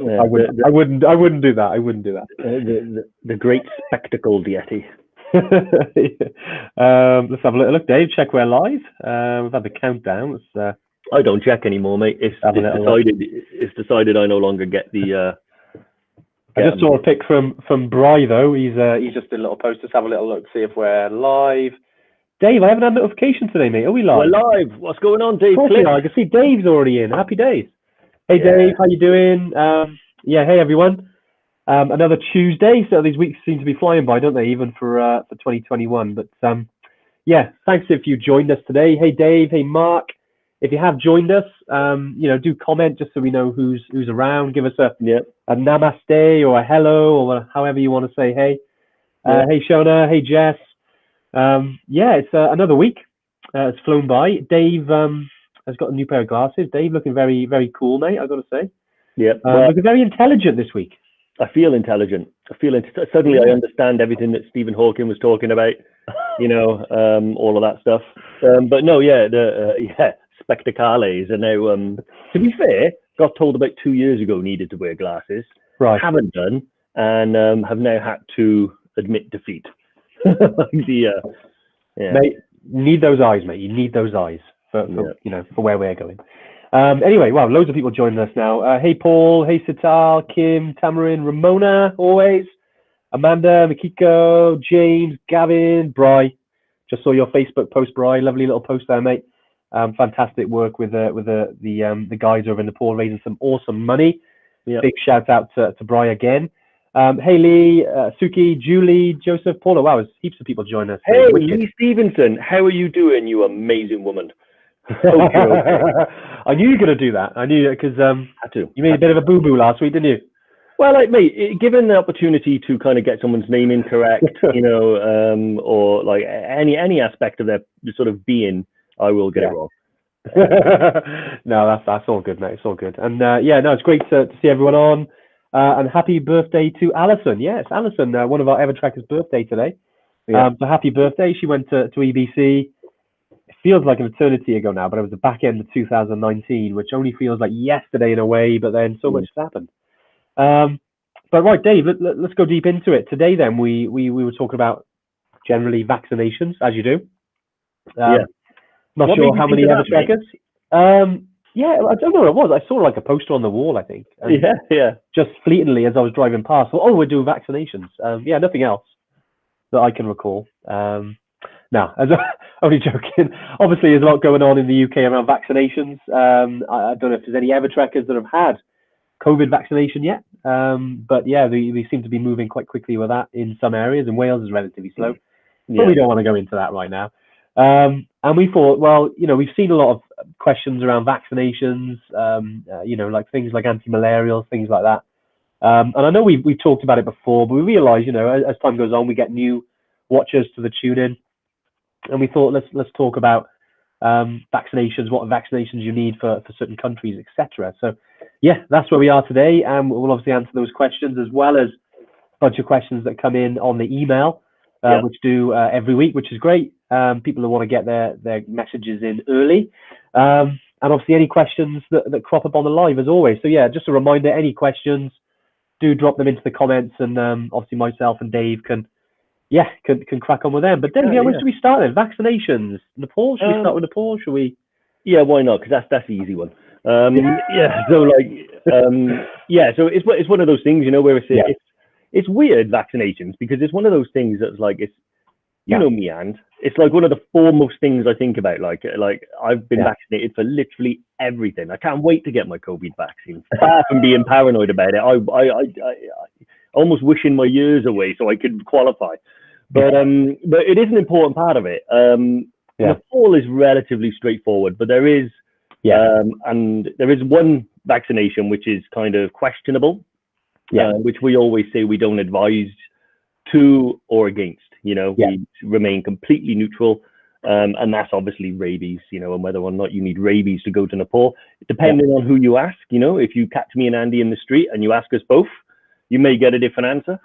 I wouldn't do that. I wouldn't do that. The great spectacle Yeti. Let's have a little look, Dave. Check we're live. We've had the countdown. I don't check anymore, mate. It's decided I no longer get the. I just saw a pic from Bry though. He's just did a little post. Let's have a little look, see if we're live. Dave, I haven't had notification today, mate. Are we live? We're live. What's going on, Dave? I can see Dave's already in. Happy days. Hey, yeah. Dave, how you doing? Hey everyone. Another Tuesday. So these weeks seem to be flying by, don't they? Even for 2021. But thanks if you joined us today. Hey, Dave. Hey, Mark. If you have joined us, do comment just so we know who's around. Give us a namaste or a hello or however you want to say hey. Hey, Shona. Hey, Jess. It's another week. It's flown by. Dave has got a new pair of glasses. Dave looking very, very cool, mate, I've got to say. Yeah. Looking very intelligent this week. I feel intelligent. Suddenly I understand everything that Stephen Hawking was talking about, all of that stuff. Spectacles are now, to be fair, got told about 2 years ago needed to wear glasses. Right. Haven't done, and have now had to admit defeat. Mate, you need those eyes, mate. You need those eyes for where we're going. Anyway, wow, loads of people joining us now. Hey, Paul. Hey, Sital, Kim, Tamarin, Ramona, always. Amanda, Makiko, James, Gavin, Bry. Just saw your Facebook post, Bry. Lovely little post there, mate. Fantastic work with the guys over in Nepal raising some awesome money. Yep. Big shout out to Bry again. Haley, Suki, Julie, Joseph, Paula. Wow, there's heaps of people joining us. Hey, Lee Stevenson, how are you doing, you amazing woman? Okay. I knew you were going to do that. I knew it because you made a bit of a boo-boo last week, didn't you? Well, mate, given the opportunity to kind of get someone's name incorrect, or like any aspect of their sort of being, I will get it wrong. No, that's all good, mate. It's all good. And it's great to see everyone on. And happy birthday to Alison. Yes, Alison, one of our Evertrackers' birthday today. Yeah. So happy birthday. She went to EBC. It feels like an eternity ago now, but it was the back end of 2019, which only feels like yesterday in a way, but then so much has happened. But right, Dave, let's go deep into it. Today then, we were talking about generally vaccinations, as you do. Not sure how many Evertrackers. I don't know what it was. I saw like a poster on the wall, I think. Just fleetingly as I was driving past. Well, we're doing vaccinations. Nothing else that I can recall. No, only joking. Obviously, there's a lot going on in the UK around vaccinations. I don't know if there's any Evertrackers that have had COVID vaccination yet. But they seem to be moving quite quickly with that in some areas, and Wales is relatively slow. But we don't want to go into that right now. And we thought, we've seen a lot of questions around vaccinations, like things like anti-malarial, things like that. And I know we've talked about it before, but we realize, as time goes on, we get new watchers to the tune-in. And we thought, let's talk about vaccinations, what vaccinations you need for certain countries, etc. So, that's where we are today. And we'll obviously answer those questions as well as a bunch of questions that come in on the email, which do every week, which is great. People who want to get their messages in early. And obviously any questions that crop up on the live as always. So just a reminder, any questions, do drop them into the comments, and obviously myself and Dave can crack on with them. But then, where should we start then? Vaccinations. Nepal? Should we start with Nepal? Should we? Yeah, why not? Because that's the easy one. So it's one of those things, where it's weird, vaccinations, because it's one of those things that's like, you know me, and it's like one of the foremost things I think about. Like I've been vaccinated for literally everything. I can't wait to get my COVID vaccine. Far from being paranoid about it, I almost wishing my years away so I could qualify. But it is an important part of it. Nepal is relatively straightforward, but there is one vaccination which is kind of questionable, which we always say we don't advise to or against. We remain completely neutral, and that's obviously rabies, and whether or not you need rabies to go to Nepal, depending on who you ask. If you catch me and Andy in the street and you ask us both, you may get a different answer,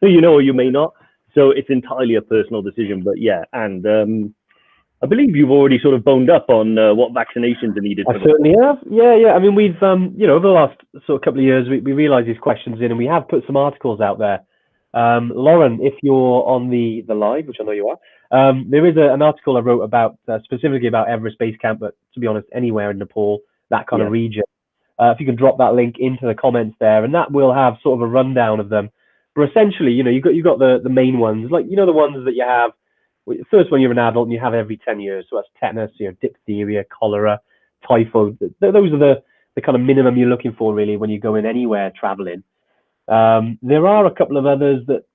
or you may not. So it's entirely a personal decision. But I believe you've already sort of boned up on what vaccinations are needed. I certainly have. Yeah. I mean, we've, over the last sort of couple of years, we realised these questions in, and we have put some articles out there. Lauren, if you're on the live, which I know you are, there is an article I wrote about specifically about Everest Base Camp, but to be honest, anywhere in Nepal, that kind of region. If you can drop that link into the comments there, and that will have sort of a rundown of them. But essentially, you've got the main ones, like the ones that you have. First, when you're an adult and you have every 10 years, so that's tetanus, diphtheria, cholera, typhoid. Those are the kind of minimum you're looking for really when you're going anywhere traveling. There are a couple of others that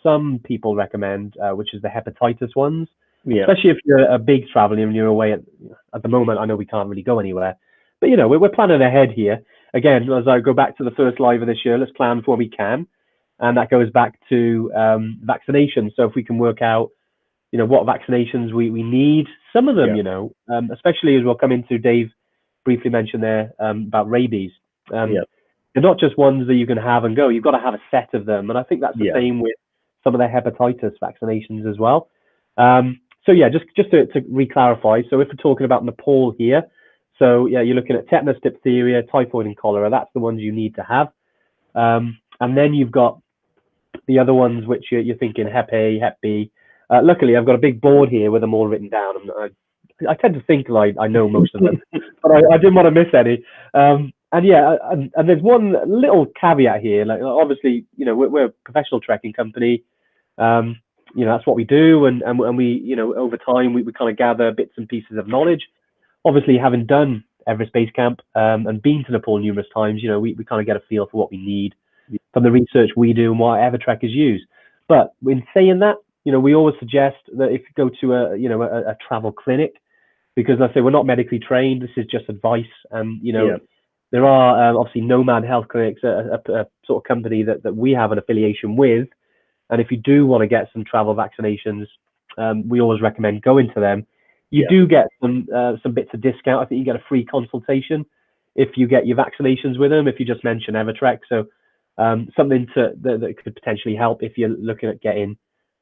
some people recommend, which is the hepatitis ones, especially if you're a big traveler and you're away at the moment. I know we can't really go anywhere, but we're planning ahead here. Again, as I go back to the first live of this year, let's plan for what we can, and that goes back to vaccinations. So if we can work out what vaccinations we need. Some of them, especially as we'll come into, Dave briefly mentioned there about rabies. They're not just ones that you can have and go. You've got to have a set of them. And I think that's the same with some of the hepatitis vaccinations as well. So just to re-clarify. So if we're talking about Nepal here, so you're looking at tetanus, diphtheria, typhoid and cholera. That's the ones you need to have. And then you've got the other ones, which you're thinking Hep A, Hep B. Luckily, I've got a big board here with them all written down. I tend to think like I know most of them, but I didn't want to miss any. And there's one little caveat here. Like obviously, we're a professional trekking company. That's what we do, and we, over time we kind of gather bits and pieces of knowledge. Obviously, having done Everest Base Camp and been to Nepal numerous times, we kind of get a feel for what we need from the research we do and what Evertrekkers use. But in saying that, we always suggest that if you go to a travel clinic, because I say we're not medically trained, this is just advice. And, there are obviously Nomad Health Clinics, a sort of company that we have an affiliation with. And if you do want to get some travel vaccinations, we always recommend going to them. You do get some bits of discount. I think you get a free consultation if you get your vaccinations with them, if you just mention Evertrek. So something that could potentially help if you're looking at getting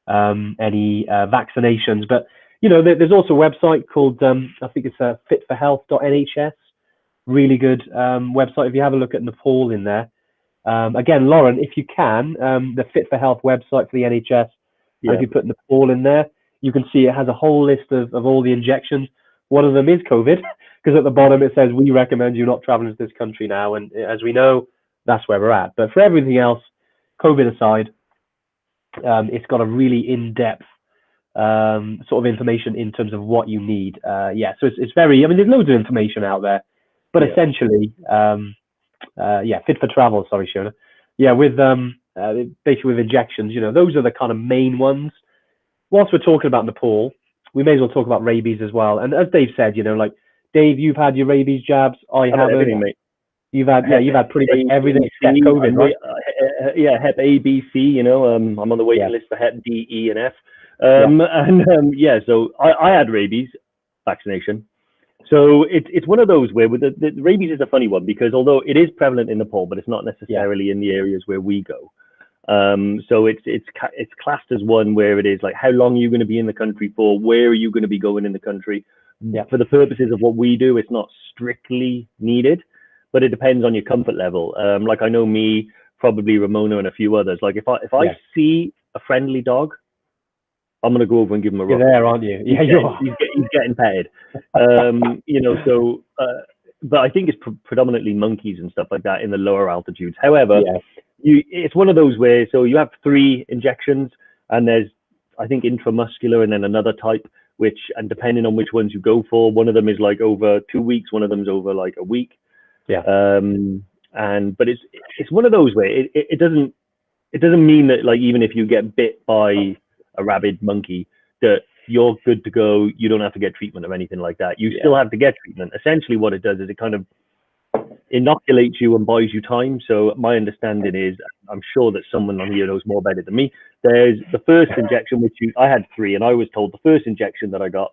any vaccinations. But there's also a website called I think it's fitforhealth.nhs. Really good website. If you have a look at Nepal in there, again, Lauren, if you can, the Fit for Health website for the NHS, and if you put Nepal in there, you can see it has a whole list of all the injections. One of them is COVID, because at the bottom it says we recommend you not traveling to this country now, and as we know, that's where we're at. But for everything else, COVID aside, it's got a really in-depth sort of information in terms of what you need. So it's very, there's loads of information out there, but essentially, fit for travel, sorry, Shona. With basically with injections, those are the kind of main ones. Whilst we're talking about Nepal, we may as well talk about rabies as well. And as Dave said, like Dave, you've had your rabies jabs. I haven't. Mate. You've had pretty much everything except COVID, right? Hep A, B, C. I'm on the waiting list for Hep D, E, and F. So I had rabies vaccination. So it's one of those where with the rabies is a funny one, because although it is prevalent in Nepal, but it's not necessarily in the areas where we go. So it's classed as one where it is like, how long are you going to be in the country for? Where are you going to be going in the country? For the purposes of what we do, it's not strictly needed, but it depends on your comfort level. Like I know me, probably Ramona and a few others. Like if I see a friendly dog, I'm going to go over and give him a rub. You're there, aren't you? Yeah, he's getting petted. But I think it's predominantly monkeys and stuff like that in the lower altitudes. However, it's one of those where, so you have 3 injections, and there's, I think, intramuscular and then another type, which, and depending on which ones you go for, one of them is like over 2 weeks, one of them is over like a week. But it's one of those where it doesn't mean that, like, even if you get bit by a rabid monkey, that you're good to go. You don't have to get treatment or anything like that. You still have to get treatment. Essentially what it does is it kind of inoculates you and buys you time. So my understanding is, I'm sure that someone on here knows more about it than me. There's the first injection, which I had 3, and I was told the first injection that I got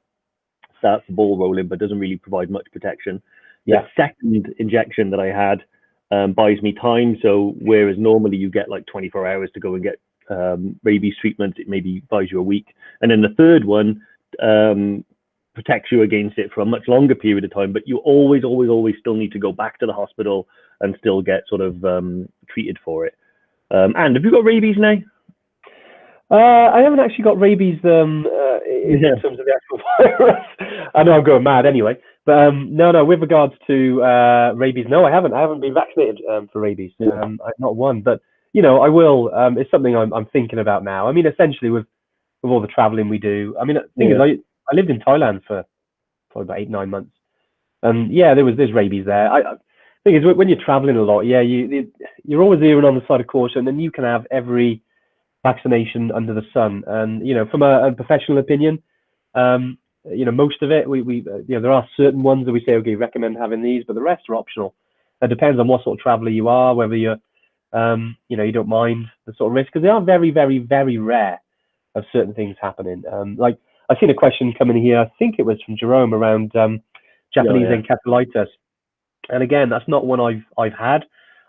starts the ball rolling, but doesn't really provide much protection. The second injection that I had buys me time. So whereas normally you get like 24 hours to go and get rabies treatment, it maybe buys you a week. And then the third one protects you against it for a much longer period of time, but you always still need to go back to the hospital and still get sort of treated for it. And have you got rabies now? I haven't actually got rabies in terms of the actual virus. I know I'm going mad anyway, but no. With regards to rabies, no, I haven't. I haven't been vaccinated for rabies. I've not one, but I will. It's something I'm thinking about now. I mean, essentially with all the traveling we do. I mean, the thing is, I lived in Thailand for about 8-9 months, and there's rabies there. I thing is, when you're traveling a lot, you're always erring on the side of caution, and you can have every vaccination under the sun. And from a professional opinion, most of it, we there are certain ones that we say, okay, recommend having these, but the rest are optional. It depends on what sort of traveler you are, whether you're you don't mind the sort of risk, because they are very, very, very rare of certain things happening. Like I've seen a question coming here, I think it was from Jerome, around Japanese encephalitis, and again, that's not one I've had.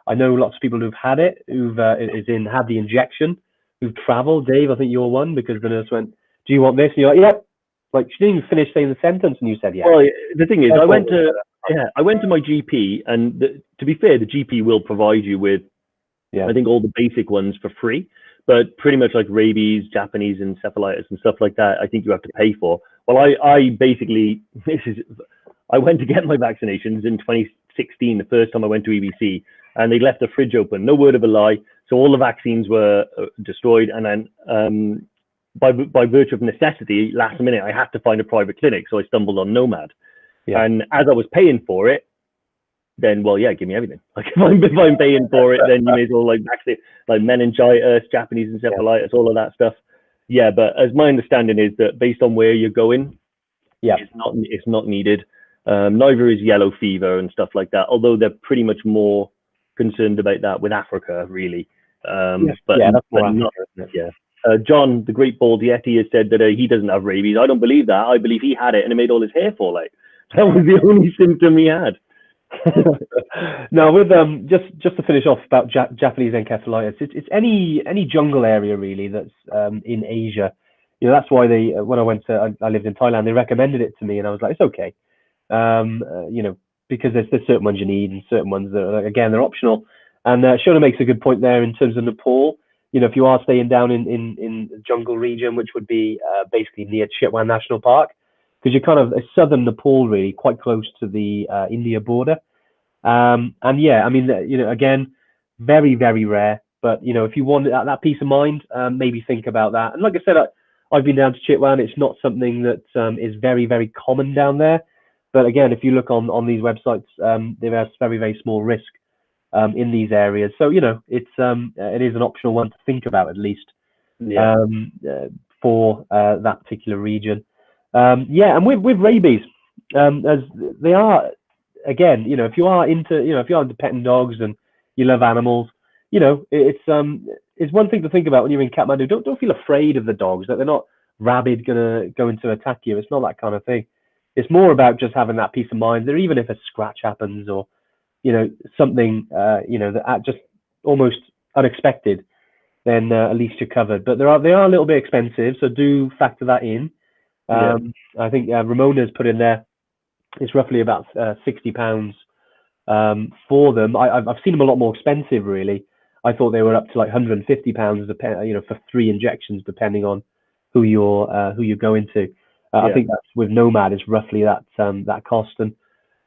I know lots of people who've had it, who've had the injection, who've traveled. Dave, I think you're one, because the nurse went, "Do you want this?" And you're like, "Yep." Like, she didn't even finish saying the sentence, and you said, "Yeah." Well, the thing is, I went to my GP, and to be fair, the GP will provide you with, I think, all the basic ones for free, but pretty much like rabies, Japanese encephalitis, and stuff like that, I think you have to pay for. Well, I basically, I went to get my vaccinations in 2016, the first time I went to EBC, and they left the fridge open, no word of a lie. So all the vaccines were destroyed, and then by virtue of necessity, last minute, I had to find a private clinic, so I stumbled on Nomad. And as I was paying for it, then, well, give me everything. Like, if I'm paying for it, then you may as well vaccinate, like meningitis, Japanese encephalitis, all of that stuff. But as my understanding is that based on where you're going, it's not needed. Neither is yellow fever and stuff like that, although they're pretty much more concerned about that with Africa, really. That's more Africa, John, the great bald Yeti, has said that he doesn't have rabies. I don't believe that. I believe he had it and it made all his hair fall out. That was the only symptom he had. No, with just to finish off about Japanese encephalitis, it's any jungle area really that's in Asia. That's why when I lived in Thailand, they recommended it to me, and I was like, it's okay. Because there's certain ones you need and certain ones that are, again, they're optional. And Shona makes a good point there in terms of Nepal. If you are staying down in the jungle region, which would be basically near Chitwan National Park, because you're kind of southern Nepal, really, quite close to the India border. And again, very, very rare. But if you want that peace of mind, maybe think about that. And like I said, I've been down to Chitwan. It's not something that is very, very common down there. But again, if you look on these websites, there is very, very small risk in these areas. So it is an optional one to think about, at least for that particular region. And with rabies, as they are, again, if you are into petting dogs and you love animals, it's one thing to think about when you're in Kathmandu. Don't feel afraid of the dogs, that they're not rabid going to attack you. It's not that kind of thing. It's more about just having that peace of mind that even if a scratch happens or something that just almost unexpected, then at least you're covered. But they are a little bit expensive, so do factor that in. I think Ramona's put in there, it's roughly about £60 for them. I've seen them a lot more expensive, really. I thought they were up to like £150 for 3 injections, depending on who you're going to. I think that's with Nomad is roughly that cost. And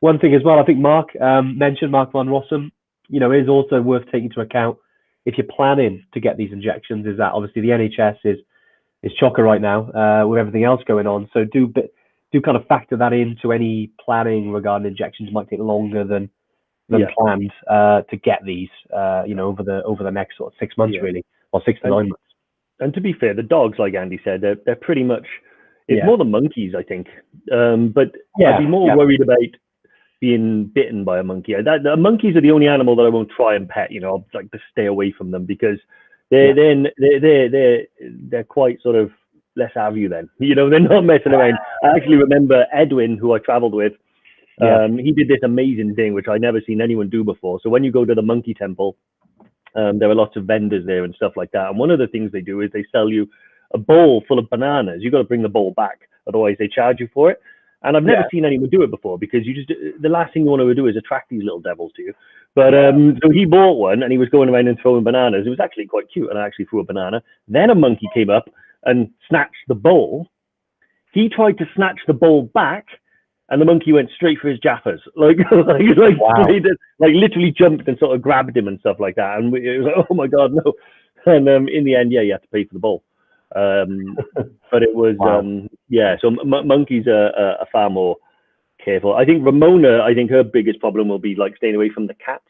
one thing as well, I think Mark mentioned, Mark Van Rossum, is also worth taking into account if you're planning to get these injections, is that obviously the NHS is chocker right now with everything else going on. So do kind of factor that into any planning regarding injections. It might take longer than planned to get these, over the next sort of 6 months, really, or 6 to 9 months. And to be fair, the dogs, like Andy said, they're pretty much, it's more the monkeys, I think. But I'd be more worried about being bitten by a monkey. The monkeys are the only animal that I won't try and pet. I'll like to stay away from them, because they're quite sort of, let's have you then. They're not messing around. I actually remember Edwin, who I traveled with. He did this amazing thing which I'd never seen anyone do before. So when you go to the monkey temple, there are lots of vendors there and stuff like that. And one of the things they do is they sell you a bowl full of bananas. You got to bring the bowl back, otherwise they charge you for it. And I've never seen anyone do it before, because the last thing you want to do is attract these little devils to you. But so he bought one, and he was going around and throwing bananas. It was actually quite cute, and I actually threw a banana. Then a monkey came up and snatched the bowl. He tried to snatch the bowl back, and the monkey went straight for his jaffers, like Wow. literally jumped and sort of grabbed him and stuff like that. And it was like, oh my god, no! And in the end, you had to pay for the bowl. But it was So monkeys are far more careful. I think Ramona, her biggest problem will be like staying away from the cats.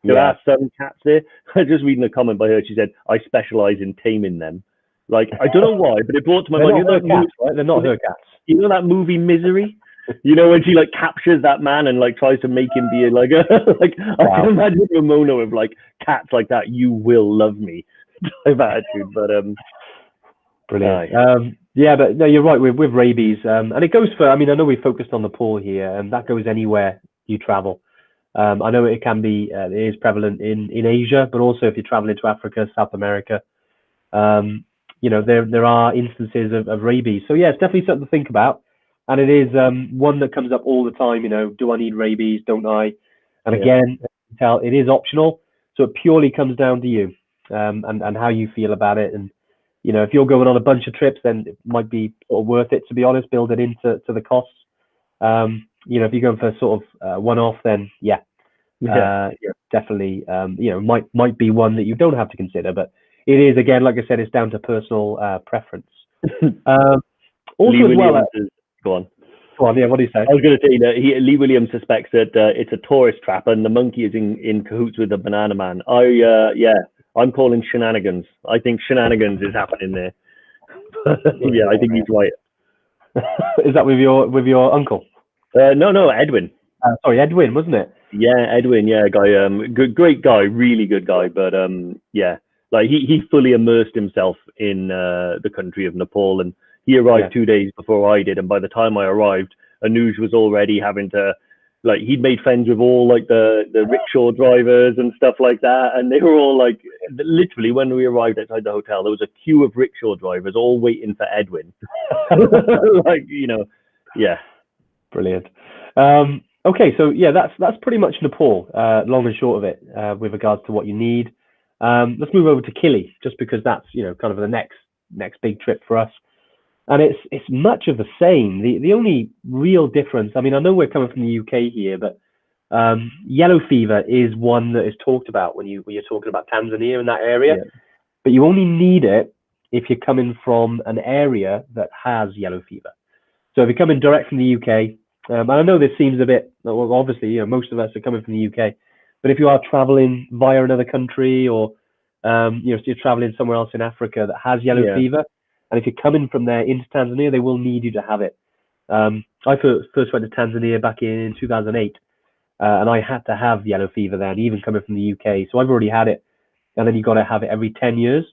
There are some cats there. I was just reading a comment by her. She said, "I specialize in taming them." Like, I don't know why, but it brought to my mind. They're not her cats. You know that movie Misery? You know, when she like captures that man and like tries to make him be like I can imagine Ramona with like cats like that. You will love me type attitude, but brilliant. But no, you're right with rabies, and it goes for. I mean, I know we focused on Nepal here, and that goes anywhere you travel. I know it can be, it is prevalent in Asia, but also if you're traveling to Africa, South America, there are instances of rabies. So yeah, it's definitely something to think about, and it is one that comes up all the time. Do I need rabies? Don't I? And again, it is optional, so it purely comes down to you, and how you feel about it. And if you're going on a bunch of trips, then it might be sort of worth it, to be honest. Build it into the costs. If you're going for sort of one-off, then definitely, might be one that you don't have to consider. But it is, again, like I said, it's down to personal preference. Also, Lee as well, go on. Go on, yeah. What do you say? I was going to say that Lee Williams suspects that it's a tourist trap, and the monkey is in cahoots with the banana man. I'm calling shenanigans. I think shenanigans is happening there. I think he's right. Is that with your uncle? No, Edwin. Sorry, Edwin, wasn't it? Yeah, Edwin. Yeah, guy. Great guy, really good guy. But like he fully immersed himself in the country of Nepal, and he arrived 2 days before I did. And by the time I arrived, Anuj was already having to, like, he'd made friends with all like the rickshaw drivers and stuff like that, and they were all like, literally when we arrived outside the hotel, there was a queue of rickshaw drivers all waiting for Edwin. Brilliant. Okay, so that's pretty much Nepal, long and short of it, with regards to what you need. Let's move over to Kili, just because that's kind of the next big trip for us, and it's much of the same. The only real difference, I mean, I know we're coming from the UK here, but yellow fever is one that is talked about when you're talking about Tanzania and that area, but you only need it if you're coming from an area that has yellow fever. So if you're coming direct from the UK, and I know this seems a bit, well, obviously, most of us are coming from the UK, but if you are traveling via another country, or so you're traveling somewhere else in Africa that has yellow fever, and if you're coming from there into Tanzania, they will need you to have it. I first went to Tanzania back in 2008, and I had to have yellow fever then, even coming from the UK. So I've already had it, and then you got to have it every 10 years.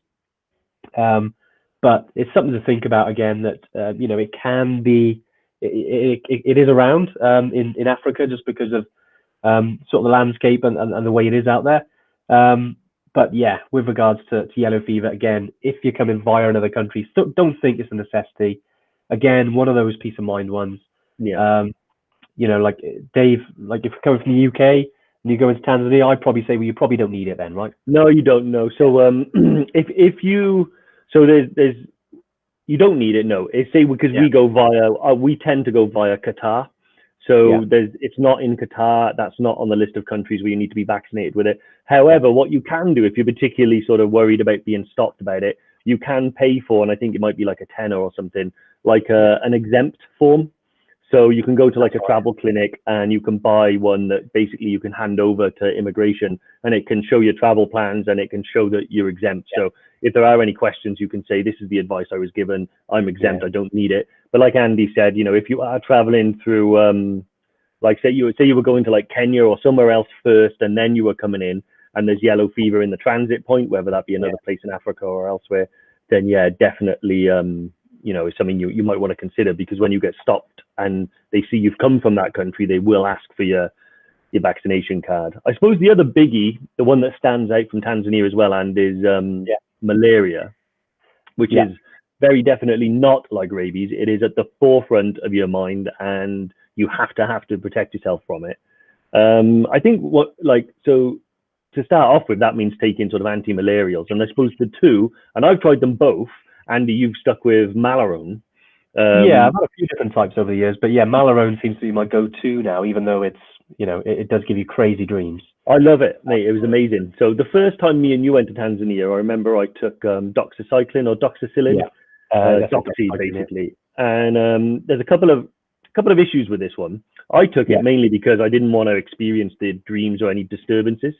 But it's something to think about again, that it can be, it is around in Africa, just because of sort of the landscape and the way it is out there. But yeah, with regards to yellow fever, again, if you're coming via another country, don't think it's a necessity. Again, one of those peace of mind ones. Like Dave, like if you're coming from the UK and you go into Tanzania, I'd probably say, well, you probably don't need it then, right? No, you don't know. So if you, so there's you don't need it. No, it's say because we go via, we tend to go via Qatar. So it's not in Qatar. That's not on the list of countries where you need to be vaccinated with it. However, what you can do, if you're particularly sort of worried about being stopped about it, you can pay for, and I think it might be like a tenner or something, like an exempt form. So you can go to like a travel clinic and you can buy one that basically you can hand over to immigration, and it can show your travel plans and it can show that you're exempt. So if there are any questions, you can say, this is the advice I was given. I'm exempt. I don't need it. But like Andy said, if you are traveling through, like say you were going to like Kenya or somewhere else first, and then you were coming in and there's yellow fever in the transit point, whether that be another place in Africa or elsewhere, then definitely, it's something you might want to consider, because when you get stopped and they see you've come from that country, they will ask for your vaccination card. I suppose the other biggie, the one that stands out from Tanzania as well, and is malaria, which is very definitely not like rabies. It is at the forefront of your mind, and you have to protect yourself from it. I think so to start off with, that means taking sort of anti-malarials, and I suppose the two, and I've tried them both. Andy, you've stuck with Malarone. Yeah, I've had a few different types over the years, but yeah, Malarone seems to be my go-to now, even though it's, it does give you crazy dreams. I love it, mate. It was amazing. So the first time me and you went to Tanzania, I remember I took doxycycline or doxycycline, doxy basically. And there's a couple of issues with this one. I took it mainly because I didn't want to experience the dreams or any disturbances.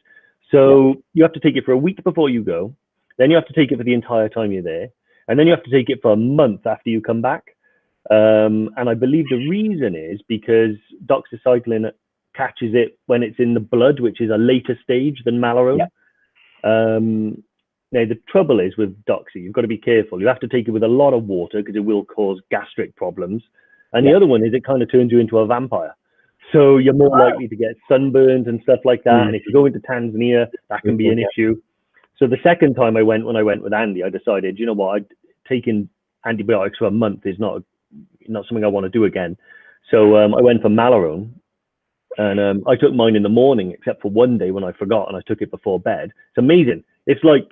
So you have to take it for a week before you go. Then you have to take it for the entire time you're there. And then you have to take it for a month after you come back. And I believe the reason is because doxycycline catches it when it's in the blood, which is a later stage than Malarone. Now, the trouble is with doxy, you've got to be careful. You have to take it with a lot of water because it will cause gastric problems. And the other one is it kind of turns you into a vampire. So you're more likely to get sunburns and stuff like that. And if you go into Tanzania, that can be an issue. So the second time when I went with Andy, I decided, you know what, taking antibiotics for a month is not something I want to do again. So I went for Malarone, and I took mine in the morning, except for one day when I forgot and I took it before bed. It's amazing. It's like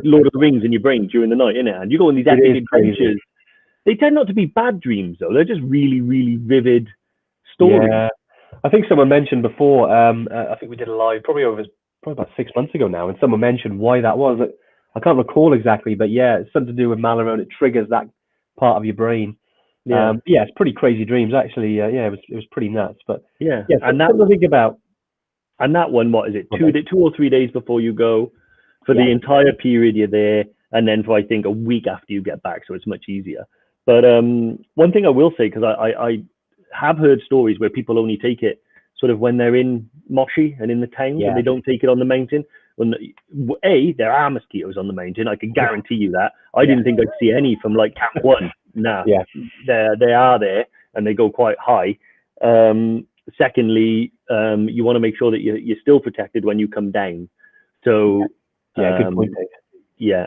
Lord of the Rings in your brain during the night, isn't it? And you go on these epic adventures. They tend not to be bad dreams, though. They're just really, really vivid stories. Yeah. I think someone mentioned before, I think we did a live probably about 6 months ago now, and someone mentioned why that was. I can't recall exactly, but yeah, it's something to do with Malarone. It triggers that part of your brain. It's pretty crazy dreams actually. It was pretty nuts, but and that to think about. And that one, what is it? 2 or 3 days before you go, for the entire period you're there, and then for I think a week after you get back, so it's much easier. But one thing I will say, because I have heard stories where people only take it sort of when they're in Moshi and in the town, and they don't take it on the mountain. When there are mosquitoes on the mountain, I can guarantee you that. I didn't think I'd see any from like Camp 1. Nah, they are there, and they go quite high. Secondly, you want to make sure that you're still protected when you come down. So good point.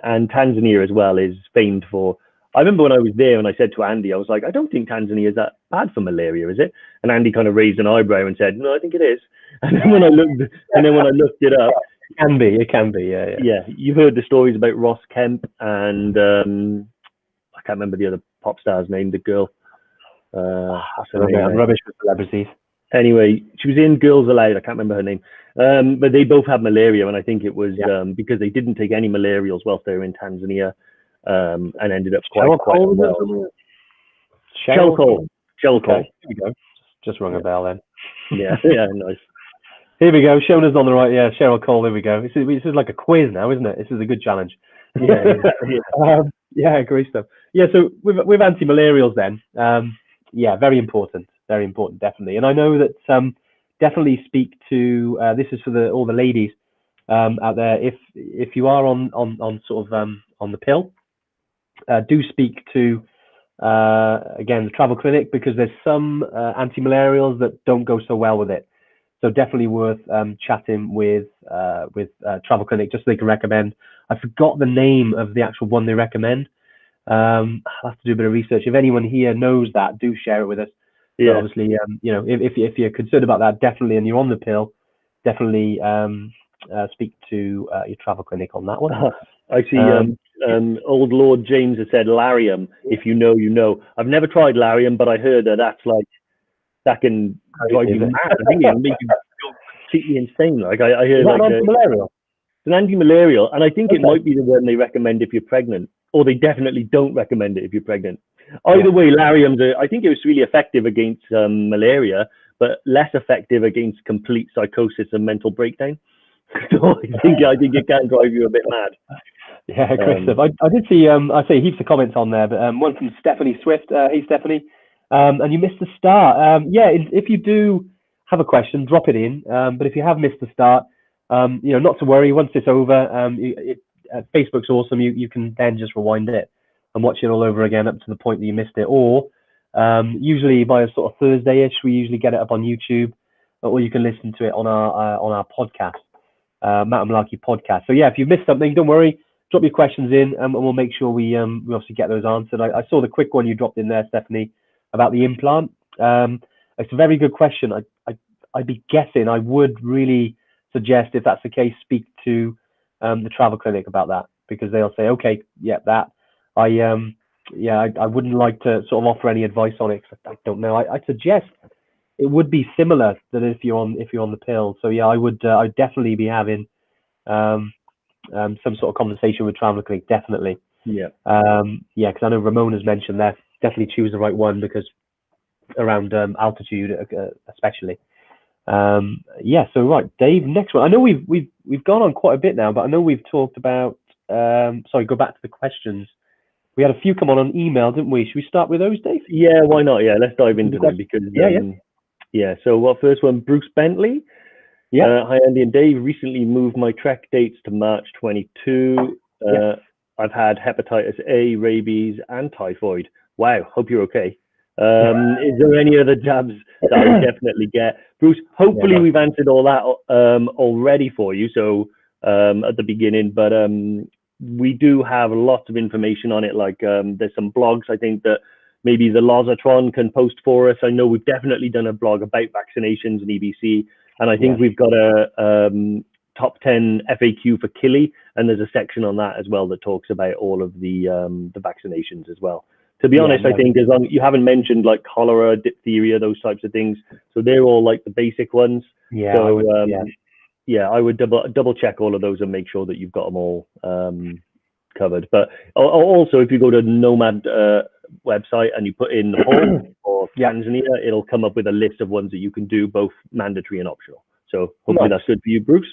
And Tanzania as well is famed for. I remember when I was there and I said to Andy, I was like, I don't think Tanzania is that bad for malaria, is it? And Andy kind of raised an eyebrow and said, no, I think it is. And then when I looked it up, it can be, yeah. Yeah, you've heard the stories about Ross Kemp and I can't remember the other pop star's name, the girl. I'm rubbish with celebrities. Anyway, she was in Girls Aloud. I can't remember her name. But they both had malaria, and I think it was because they didn't take any malarials whilst they were in Tanzania, and ended up quite well. Shell Cole. Here we go. Just rung a bell then. Yeah, nice. Here we go. Showing us on the right. Yeah, Cheryl Cole. Here we go. This is like a quiz now, isn't it? This is a good challenge. Great stuff. Yeah, so with anti-malarials then, very important, definitely. And I know that definitely speak to this is for all the ladies out there. If you are on sort of on the pill, do speak to again the travel clinic, because there's some anti-malarials that don't go so well with it. So definitely worth chatting with travel clinic just so they can recommend. I forgot the name of the actual one they recommend. I'll have to do a bit of research. If anyone here knows that, do share it with us. Yeah. But obviously, if you're concerned about that, definitely, and you're on the pill, definitely speak to your travel clinic on that one. I see. Old Lord James has said Lariam. If you know, you know. I've never tried Lariam, but I heard that can drive you mad. I think it can make you go completely insane. Like I heard, like anti-malarial. It's an anti-malarial, and I think it might be the one they recommend if you're pregnant, or they definitely don't recommend it if you're pregnant. Either way, Lariam's I think it was really effective against malaria, but less effective against complete psychosis and mental breakdown. So I think it can drive you a bit mad. Yeah, great stuff. I did see I say heaps of comments on there, but one from Stephanie Swift. Hey Stephanie, and you missed the start. If you do have a question, drop it in. But if you have missed the start, not to worry. Once it's over, Facebook's awesome. You can then just rewind it and watch it all over again up to the point that you missed it. Or usually by a sort of Thursday-ish, we usually get it up on YouTube, or you can listen to it on our podcast, Matt and Malarkey podcast. So yeah, if you missed something, don't worry. drop your questions in, and we'll make sure we obviously get those answered. I saw the quick one you dropped in there, Stephanie, about the implant. It's a very good question. I'd be guessing. I would really suggest, if that's the case, speak to the travel clinic about that, because they'll say, okay, yeah, that. I wouldn't like to sort of offer any advice on it, 'cause I don't know. I suggest it would be similar than if you're on the pill. So yeah, I'd definitely be having some sort of conversation with travel clinic, definitely. Yeah. Because I know Ramon has mentioned that. Definitely choose the right one, because around altitude, especially. So right, Dave, next one. I know we've gone on quite a bit now, but I know we've talked about. Sorry, go back to the questions. We had a few come on email, didn't we? Should we start with those, Dave? Yeah, why not? Yeah, let's dive into them, because So first one, Bruce Bentley. Yeah. Hi, Andy and Dave. Recently moved my trek dates to March 22. I've had hepatitis A, rabies, and typhoid. Wow, hope you're okay. Is there any other jabs that I would definitely get? Bruce, hopefully we've answered all that already for you. So at the beginning, but we do have lots of information on it. Like there's some blogs, I think, that maybe the Lozatron can post for us. I know we've definitely done a blog about vaccinations and EBC, and I think we've got a top 10 FAQ for Killy, and there's a section on that as well that talks about all of the vaccinations as well. To be honest, I think as long you haven't mentioned like cholera, diphtheria, those types of things, so they're all like the basic ones. I would double check all of those and make sure that you've got them all covered. But also, if you go to Nomad website and you put in Nepal or Tanzania, it'll come up with a list of ones that you can do, both mandatory and optional. So hopefully that's good for you, Bruce.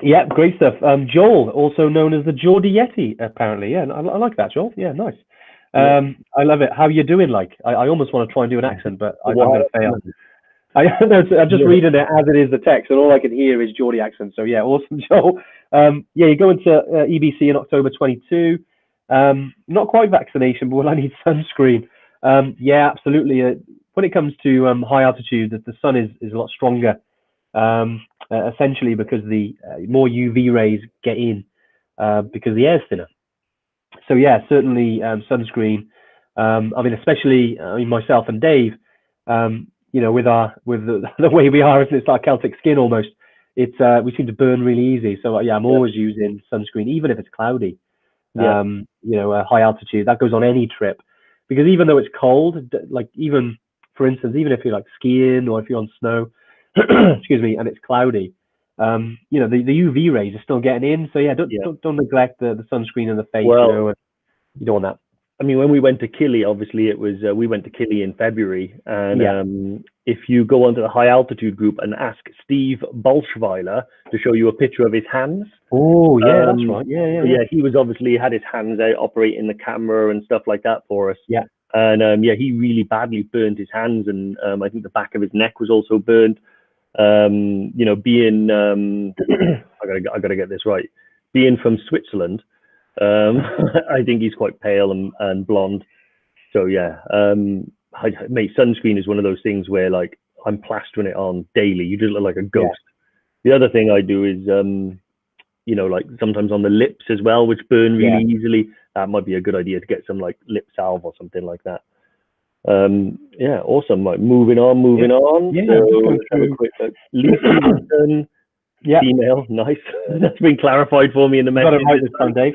Yeah, great stuff. Joel, also known as the Geordie Yeti, apparently. Yeah, I like that, Joel. Yeah, nice. I love it. How you doing? Like, I almost want to try and do an accent, but I'm going to fail. I'm just reading it as it is, the text, and all I can hear is Geordie accent. So yeah, awesome, Joel. You go into EBC in October 22. Not quite vaccination, but will I need sunscreen? Yeah, absolutely. When it comes to high altitude, the sun is a lot stronger. Essentially because the more UV rays get in because the air's thinner. So yeah, certainly sunscreen. Especially myself and Dave. With the way we are, it's like Celtic skin almost. We seem to burn really easy. So I'm always using sunscreen, even if it's cloudy. High altitude, that goes on any trip, because even though it's cold, like even for instance, even if you're like skiing or if you're on snow, excuse me, and it's cloudy, the UV rays are still getting in. So don't neglect the sunscreen in the face. You don't want that. I mean, when we went to Killy, obviously it was we went to Killy in February, and if you go onto the high altitude group and ask Steve Bolschweiler to show you a picture of his hands. Oh yeah, that's right. Yeah. He was obviously had his hands out operating the camera and stuff like that for us. Yeah. And he really badly burned his hands, and I think the back of his neck was also burned. Being I gotta get this right. Being from Switzerland, I think he's quite pale and blonde. So sunscreen is one of those things where like I'm plastering it on daily. You just look like a ghost. The other thing I do is like sometimes on the lips as well, which burn really easily. That might be a good idea to get some like lip salve or something like that. Awesome. Like moving on. So have a quick look. Lisa female, nice. That's been clarified for me in the message. Got it right this time, Dave.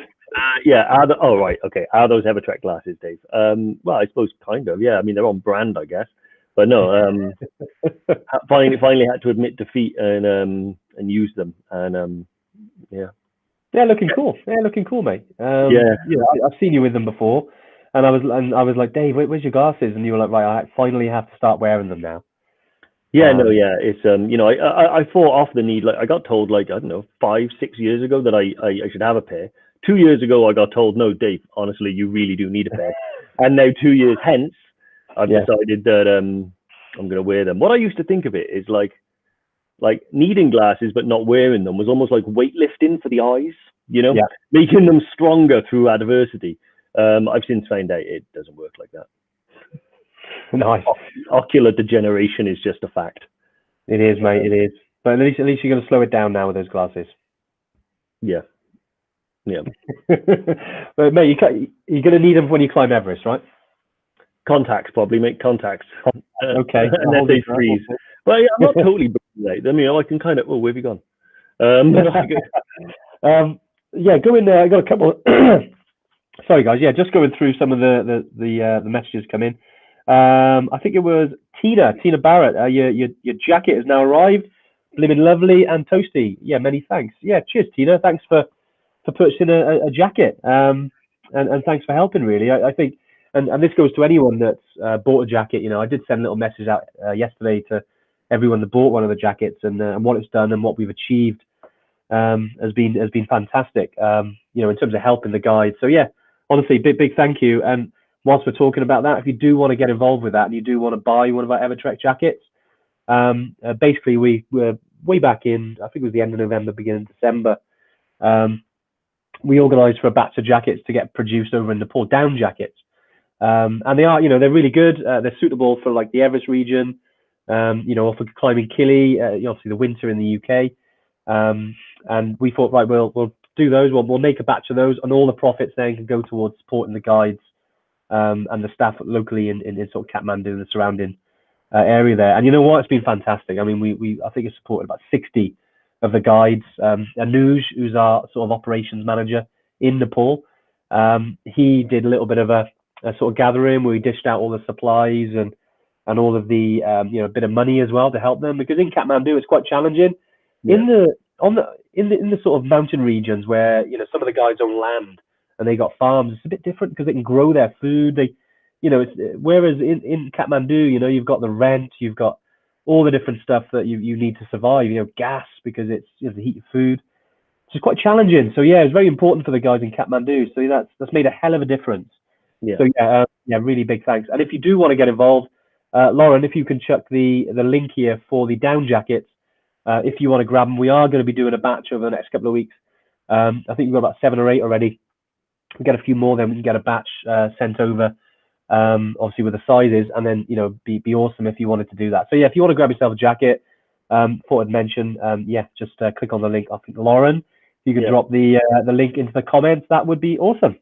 Right. Okay. Are those Evertrek glasses, Dave? Well, I suppose kind of. Yeah. I mean, they're on brand, I guess. But no. Finally had to admit defeat and use them. And They're looking cool. They're looking cool, mate. I've seen you with them before, and I was like, Dave, where's your glasses? And you were like, right, I finally have to start wearing them now. It's I fought off the need. Like I got told, like I don't know, 5-6 years ago that I should have a pair. 2 years ago, I got told, no, Dave, honestly, you really do need a pair. And now 2 years hence, I've decided that I'm going to wear them. What I used to think of it is like needing glasses but not wearing them was almost like weightlifting for the eyes, making them stronger through adversity. I've since found out it doesn't work like that. Nice. Ocular degeneration is just a fact. It is, mate. It is. But at least you're going to slow it down now with those glasses. Yeah. Yeah. But mate, you're going to need them when you climb Everest, right? Contacts, probably, make contacts. Okay. Unless they freeze. But yeah, I'm not totally late. I mean, I can kind of, oh, where have you gone? Yeah, go in there. I got a couple. Sorry, guys. Yeah, just going through some of the messages come in. I think it was Tina Barrett. Your jacket has now arrived. Blimmin' lovely and toasty. Yeah, many thanks. Yeah, cheers, Tina. Thanks for purchasing a jacket. And thanks for helping. Really, I think, and this goes to anyone that's bought a jacket. You know, I did send a little message out yesterday to everyone that bought one of the jackets, and what it's done and what we've achieved has been fantastic. You know, in terms of helping the guide. So yeah, honestly, big thank you. And whilst we're talking about that, if you do want to get involved with that and you do want to buy one of our Evertrek jackets, basically we were way back in, I think it was the end of November, beginning of December. We organised for a batch of jackets to get produced over in Nepal, down jackets. And they are, you know, they're really good. They're suitable for like the Everest region, you know, or for climbing Kili, obviously the winter in the UK. And we thought, right, we'll do those. We'll make a batch of those, and all the profits then can go towards supporting the guides and the staff locally in sort of Kathmandu and the surrounding area there. And you know what? It's been fantastic. I mean, I think it's supported about 60 of the guides. Anuj, who's our sort of operations manager in Nepal, he did a little bit of a sort of gathering where we dished out all the supplies and all of the you know, a bit of money as well to help them, because in Kathmandu it's quite challenging. Yeah. In the sort of mountain regions where, you know, some of the guys own land and they got farms, it's a bit different because they can grow their food. They, you know, whereas in Kathmandu, you know, you've got the rent, you've got all the different stuff that you need to survive. You know, gas, because it's, you know, to heat your food. It's quite challenging. So yeah, it's very important for the guys in Kathmandu. So that's made a hell of a difference. Yeah. So yeah, really big thanks. And if you do want to get involved, Lauren, if you can chuck the link here for the down jackets. If you want to grab them, we are going to be doing a batch over the next couple of weeks. I think we've got about 7 or 8 already. We get a few more, then we can get a batch sent over, obviously with the sizes, and then, you know, be awesome if you wanted to do that. So yeah, if you want to grab yourself a jacket, thought I'd mention, yeah, just click on the link. I think Lauren, if you could drop the link into the comments, that would be awesome.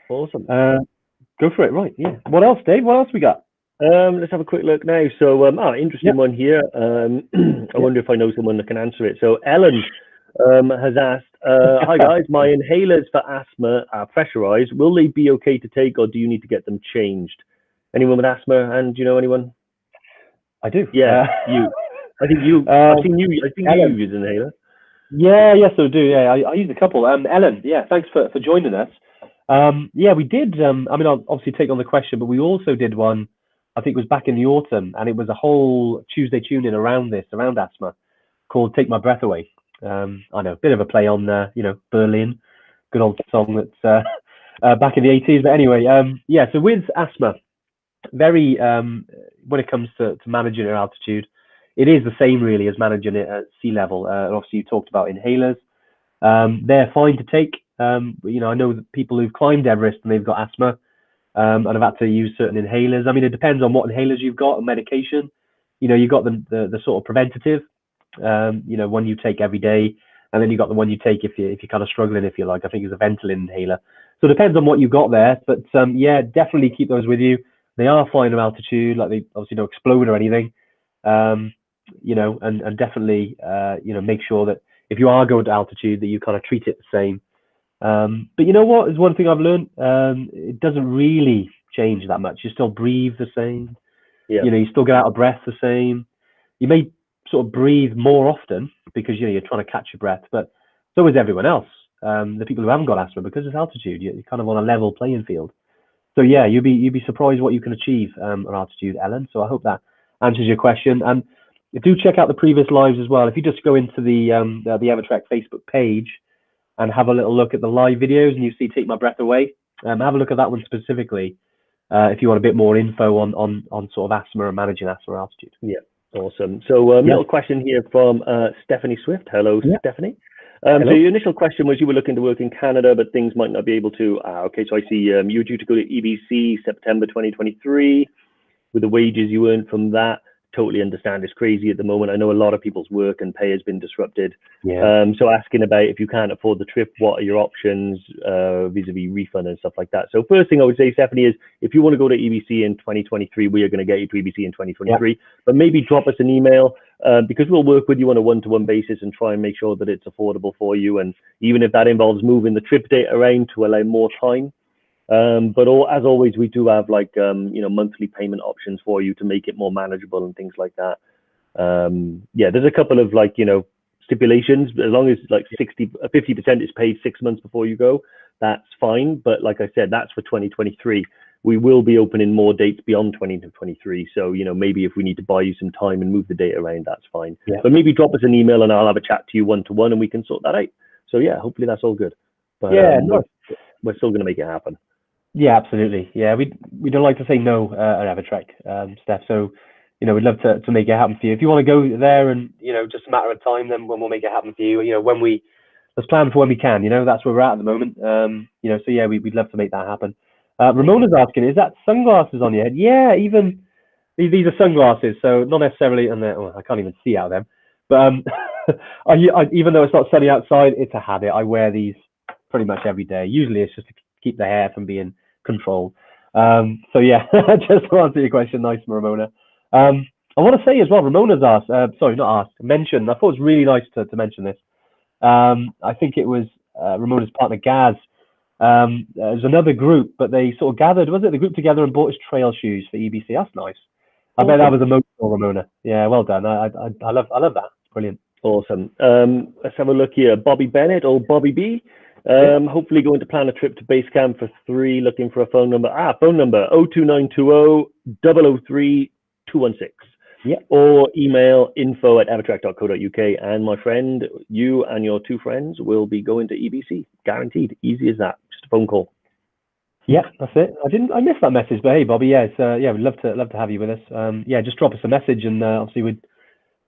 Awesome. Go for it. Right. Yeah. What else, Dave? What else we got? Let's have a quick look now. So, interesting one here. I wonder if I know someone that can answer it. So, Ellen has asked, hi guys, my inhalers for asthma are pressurized. Will they be okay to take, or do you need to get them changed? Anyone with asthma? And do you know anyone? I do. Yeah, you. I think you. I've seen you. I think you use an inhaler. Yeah, yes, I do. Yeah, I use a couple. Ellen, yeah, thanks for joining us. Yeah, we did. I mean, I'll obviously take on the question, but we also did one. I think it was back in the autumn, and it was a whole Tuesday tune-in around asthma, called "Take My Breath Away." I know, a bit of a play on, you know, Berlin, good old song that's back in the 80s. But anyway, yeah. So with asthma, very when it comes to managing at altitude, it is the same really as managing it at sea level. And obviously, you talked about inhalers. They're fine to take. You know, I know that people who've climbed Everest and they've got asthma. And I've had to use certain inhalers. I mean, it depends on what inhalers you've got and medication. You know, you've got the sort of preventative, you know, one you take every day, and then you've got the one you take if you're kind of struggling, if you like. I think it's a Ventolin inhaler. So it depends on what you've got there. But yeah, definitely keep those with you. They are fine at altitude, like they obviously don't explode or anything. You know, and definitely, you know, make sure that if you are going to altitude, that you kind of treat it the same. But you know what is one thing I've learned, it doesn't really change that much. You still breathe the same. Yeah. You know, you still get out of breath the same. You may sort of breathe more often because, you know, you're trying to catch your breath, but so is everyone else. The people who haven't got asthma, because it's altitude, you're kind of on a level playing field. So yeah, you'd be surprised what you can achieve at altitude, Ellen. So I hope that answers your question. And do check out the previous lives as well. If you just go into the Evertrek Facebook page and have a little look at the live videos, and you see "Take My Breath Away," have a look at that one specifically if you want a bit more info on sort of asthma and managing asthma at altitude. Yeah, awesome. So little question here from Stephanie Swift. Hello, Stephanie. Hello. So your initial question was you were looking to work in Canada, but things might not be able to. Okay, so I see you were due to go to EBC September 2023 with the wages you earned from that. totally understand it's crazy at the moment. I know a lot of people's work and pay has been disrupted. Yeah. So asking about if you can't afford the trip, what are your options vis-a-vis refund and stuff like that. So first thing I would say, Stephanie, is if you want to go to EBC in 2023, we are going to get you to EBC in 2023. Yeah. But maybe drop us an email because we'll work with you on a one-to-one basis and try and make sure that it's affordable for you. And even if that involves moving the trip date around to allow more time. But as always, we do have like, monthly payment options for you to make it more manageable and things like that. There's a couple of like, stipulations. As long as like 50% is paid 6 months before you go, that's fine. But like I said, that's for 2023. We will be opening more dates beyond 2023. So, maybe if we need to buy you some time and move the date around, that's fine. Yeah. But maybe drop us an email and I'll have a chat to you one-to-one and we can sort that out. So yeah, hopefully that's all good. But we're still going to make it happen. Yeah, absolutely. Yeah, we don't like to say no at Evertrek, Steph. So, we'd love to make it happen for you. If you want to go there and, just a matter of time, then when we'll make it happen for you, let's plan for when we can, that's where we're at the moment. So yeah, we'd love to make that happen. Ramona's asking, is that sunglasses on your head? Yeah, even these are sunglasses, so not necessarily, and I can't even see out of them. But even though it's not sunny outside, it's a habit. I wear these pretty much every day. Usually it's just to keep the hair from being controlled. So yeah, just to answer your question, nice, Ramona. I want to say as well, Ramona's mentioned. I thought it was really nice to mention this. I think it was Ramona's partner Gaz. There's another group, but they sort of gathered, was it the group together and bought us trail shoes for EBC? That's nice. I bet that was emotional, Ramona. Yeah, well done. I love that. Brilliant. Awesome. Let's have a look here. Bobby Bennett or Bobby B. Hopefully going to plan a trip to base camp for 3, looking for a phone number. Phone number 02920 003 216. Yeah. Or email info@evertrek.co.uk. And my friend, you and your 2 friends will be going to EBC. Guaranteed. Easy as that. Just a phone call. Yeah, that's it. I missed that message, but hey, Bobby, yeah, we'd love to have you with us. Just drop us a message and obviously we'd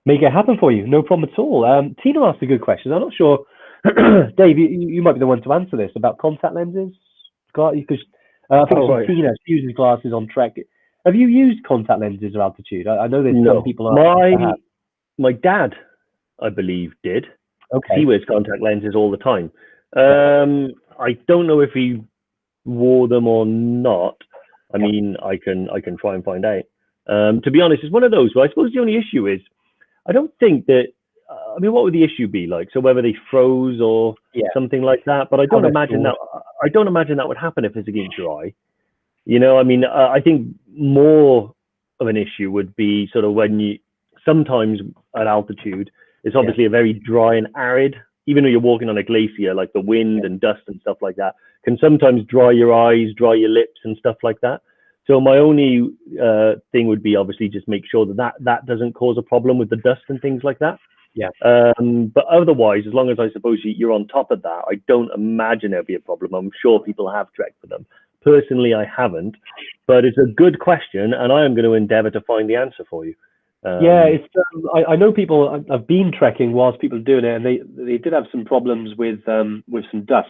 make it happen for you. No problem at all. Tina asked a good question. I'm not sure, Dave, you might be the one to answer this about contact lenses. Because I think Tina uses glasses on Trek. Have you used contact lenses at altitude? I know there's some people. My dad, I believe, did. Okay. He wears contact lenses all the time. I don't know if he wore them or not. I mean, I can try and find out. To be honest, it's one of those. But I suppose the only issue is, I don't think that. What would the issue be like? So whether they froze or something like that. But I don't imagine that. I don't imagine that would happen if it's against your eye. I think more of an issue would be sort of when you sometimes at altitude, it's obviously a very dry and arid. Even though you're walking on a glacier, like the wind and dust and stuff like that can sometimes dry your eyes, dry your lips and stuff like that. So my only thing would be obviously just make sure that doesn't cause a problem with the dust and things like that. Yeah. But otherwise, as long as I suppose you're on top of that, I don't imagine there'll be a problem. I'm sure people have trekked for them. Personally, I haven't, but it's a good question, and I am going to endeavour to find the answer for you. It's. I know people. I've been trekking whilst people are doing it, and they did have some problems with some dust.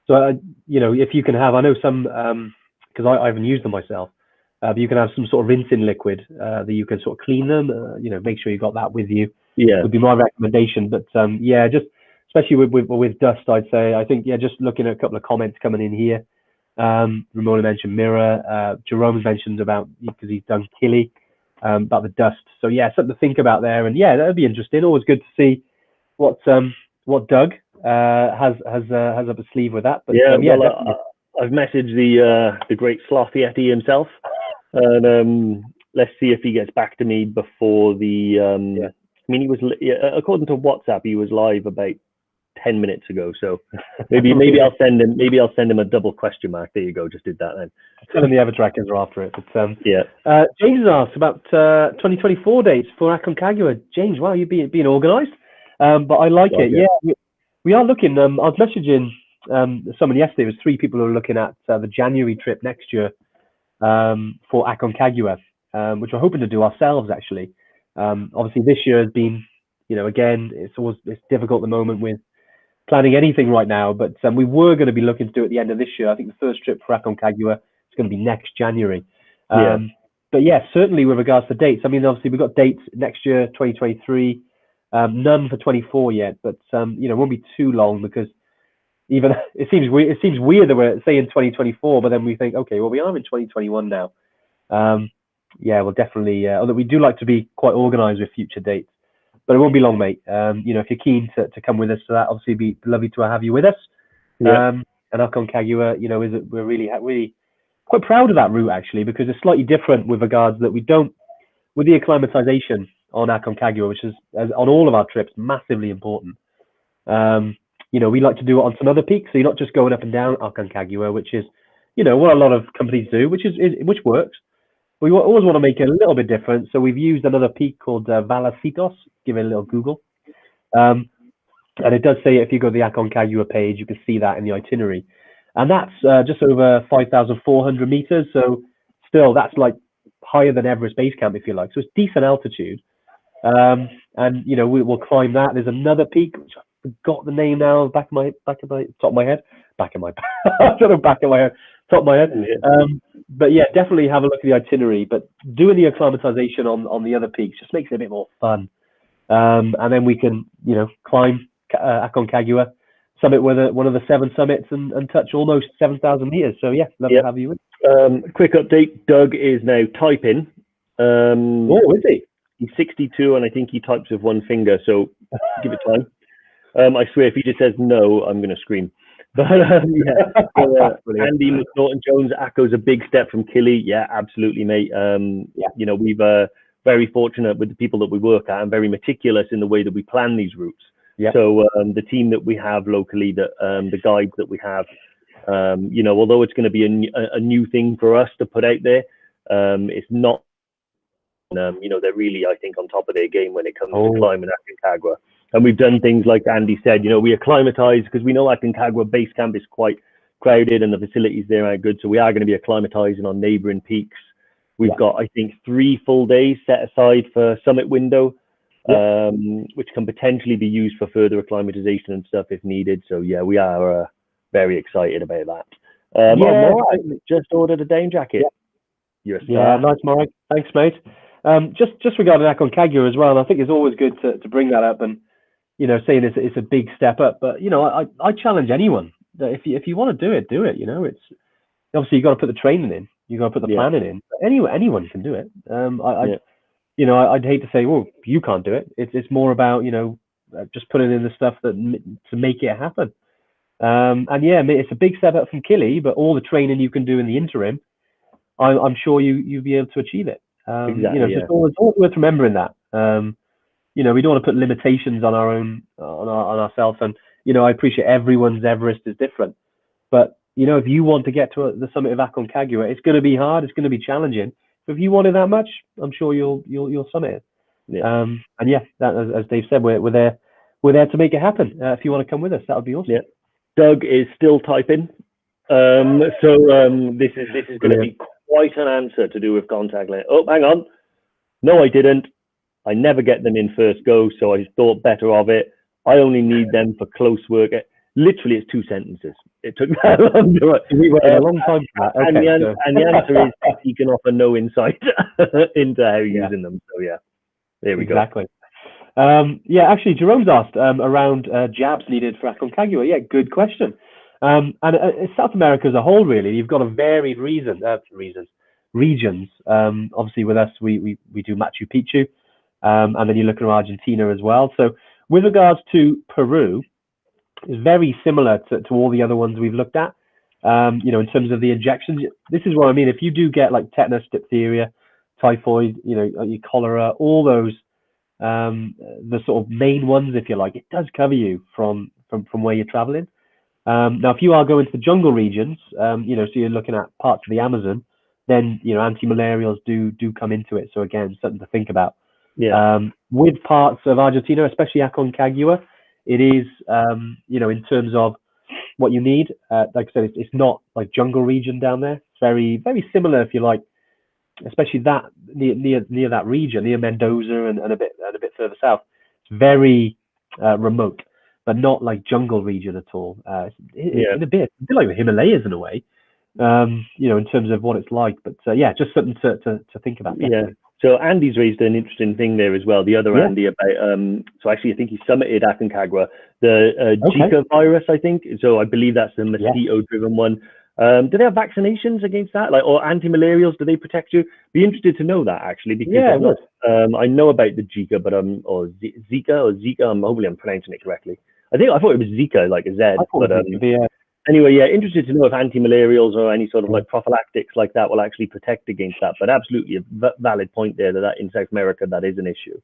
So if you can have, I know some because I haven't used them myself. But you can have some sort of rinsing liquid that you can sort of clean them. Make sure you got that with you. Yeah, would be my recommendation. But just especially with dust, I'd say. I think just looking at a couple of comments coming in here. Ramona mentioned mirror. Jerome's mentioned about because he's done Killy about the dust. So something to think about there. And that'd be interesting. Always good to see what Doug has up his sleeve with that. But I've messaged the great Sloth Yeti himself, and let's see if he gets back to me before the. He was according to WhatsApp, he was live about 10 minutes ago, so maybe I'll send him a double question mark. There you go, just did that then. Tell him the Evertrackers are after it. But, James asked about 2024 dates for Aconcagua. James, wow, you're being organised, but I like it. Yeah, we are looking. I was messaging someone yesterday. It was 3 people who are looking at the January trip next year for Aconcagua, which we're hoping to do ourselves actually. Obviously, this year has been, again, it's difficult at the moment with planning anything right now, but we were going to be looking to do it at the end of this year. I think the first trip for Aconcagua is going to be next January. but yeah, certainly with regards to dates. I mean, obviously we've got dates next year, 2023. None for 24 yet, but it won't be too long because even it seems weird. It seems weird that we're saying 2024, but then we think, okay, well we are in 2021 now. Yeah, we'll definitely. Although we do like to be quite organised with future dates, but it won't be long, mate. If you're keen to come with us to that, obviously it'd be lovely to have you with us. And Aconcagua, we're really quite proud of that route actually, because it's slightly different with regards that we don't with the acclimatization on Aconcagua, which is on all of our trips massively important. We like to do it on some other peaks, so you're not just going up and down Aconcagua, which is what a lot of companies do, which works. We always want to make it a little bit different, so we've used another peak called Valacitos. Give it a little Google. And it does say if you go to the Aconcagua page, you can see that in the itinerary. And that's just over 5,400 meters. So still, that's like higher than Everest Base Camp, if you like. So it's decent altitude. We'll climb that. There's another peak, which I forgot the name now, back of my top of my head. I don't know, back of my head, top of my head. But yeah, definitely have a look at the itinerary. But doing the acclimatization on the other peaks just makes it a bit more fun. And then we can, climb Aconcagua summit with one of the 7 summits and touch almost 7,000 meters. So yeah, love to have you with. Quick update: Doug is now typing. Is he? He's 62, and I think he types with one finger. So give it time. I swear, if he just says no, I'm going to scream. But Andy McNaughton-Jones, Acco's a big step from Killy. Yeah, absolutely, mate. We've very fortunate with the people that we work at and very meticulous in the way that we plan these routes. Yeah. So the team that we have locally, the guides that we have, although it's going to be a new thing for us to put out there, it's not. They're really, I think, on top of their game when it comes to climbing Aconcagua. And we've done things like Andy said, we acclimatise because we know Aconcagua Base Camp is quite crowded and the facilities there aren't good. So we are going to be acclimatising on neighbouring peaks. We've got, I think, 3 full days set aside for summit window, which can potentially be used for further acclimatization and stuff if needed. So yeah, we are very excited about that. Mark, I just ordered a down jacket. Nice, Mark. Thanks, mate. Just regarding Aconcagua as well, and I think it's always good to bring that up and saying it's a big step up. But I challenge anyone that if you want to do it, do it. It's obviously you got to put the training in. You got to put the planning in. But anyone can do it. I'd hate to say, well, you can't do it. It's more about just putting in the stuff to make it happen. It's a big step up from Killy, but all the training you can do in the interim, I'm sure you'll be able to achieve it. It's always worth remembering that. We don't want to put limitations on our own on ourselves, and I appreciate everyone's Everest is different, but if you want to get to the summit of Aconcagua, it's going to be hard, it's going to be challenging. But if you want it that much, I'm sure you'll summit it. As Dave said, we're there to make it happen. If you want to come with us, that would be awesome. Doug is still typing, this is going to be quite an answer to do with contact lens. Oh, hang on. No, I didn't. I never get them in first go, so I thought better of it. I only need them for close work. Literally, it's 2 sentences. It took that long to write. We waited a long time for that. And the answer is he can offer no insight into how you're using them. So yeah, there we go. Exactly. Actually, Jerome's asked around jabs needed for Aconcagua. Yeah, good question. And South America as a whole, really, you've got a varied regions. Obviously, with us, we do Machu Picchu, and then you look at Argentina as well. So, with regards to Peru, it's very similar to all the other ones we've looked at. In terms of the injections, this is what I mean. If you do get like tetanus, diphtheria, typhoid, your cholera, all those, the sort of main ones, if you like, it does cover you from where you're traveling. Now, if you are going to the jungle regions, so you're looking at parts of the Amazon, then anti-malarials do come into it. So again, something to think about. With parts of Argentina, especially Aconcagua, it is in terms of what you need. Like I said, it's not like jungle region down there. It's very, very similar, if you like, especially that near that region, near Mendoza and a bit further south. It's very remote, but not like jungle region at all. In a bit like the Himalayas in a way. in terms of what it's like. But yeah, just something to think about. Definitely. Yeah. So Andy's raised an interesting thing there as well. The other Andy about so actually I think he summited Aconcagua, the Zika virus, I think. So I believe that's the mosquito-driven one. Do they have vaccinations against that, or anti-malarials? Do they protect you? Be interested to know that actually, because I know about the Zika, but or Zika. Hopefully I'm pronouncing it correctly. I thought it was Zika, like a Z. But anyway, yeah, interested to know if anti-malarials or any sort of like prophylactics like that will actually protect against that. But absolutely a valid point there that in South America that is an issue.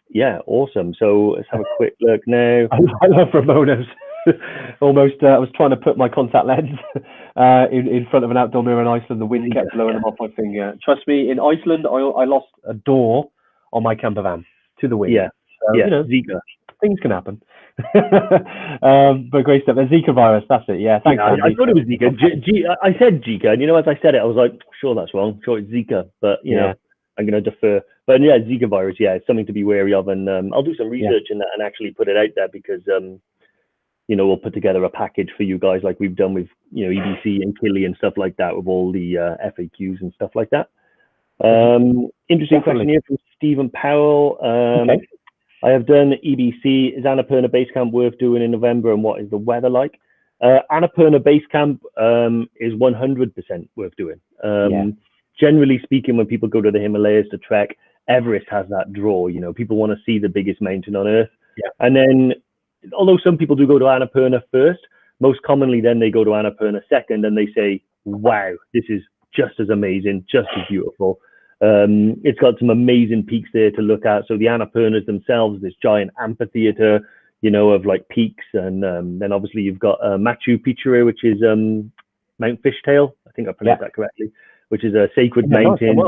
Yeah, awesome. So let's have a quick look now. I love Ramona's. Almost, I was trying to put my contact lens in front of an outdoor mirror in Iceland. The wind kept blowing them off my finger. Trust me, in Iceland, I lost a door on my camper van to the wind. Yeah, so, Zika. Things can happen. But great stuff. The Zika virus, that's it. Yeah, thanks. I thought it was Zika. I said Zika, and as I said it, I was like, sure, that's wrong. Sure, it's Zika, but you know, I'm going to defer. But yeah, Zika virus, it's something to be wary of, and I'll do some research in that and actually put it out there because we'll put together a package for you guys like we've done with EBC and Killy and stuff like that with all the FAQs and stuff like that. Interesting question here from Stephen Powell. I have done EBC. Is Annapurna Base Camp worth doing in November, and what is the weather like? Annapurna Base Camp is 100% worth doing. Generally speaking, when people go to the Himalayas to trek, Everest has that draw. People want to see the biggest mountain on Earth. And then, although some people do go to Annapurna first, most commonly then they go to Annapurna second, and they say, wow, this is just as amazing, just as beautiful. It's got some amazing peaks there to look at. So the Annapurnas themselves, this giant amphitheater, of like peaks, and then obviously you've got Machu Picchu, which is Mount Fishtail. I think I pronounced that correctly, which is a sacred mountain.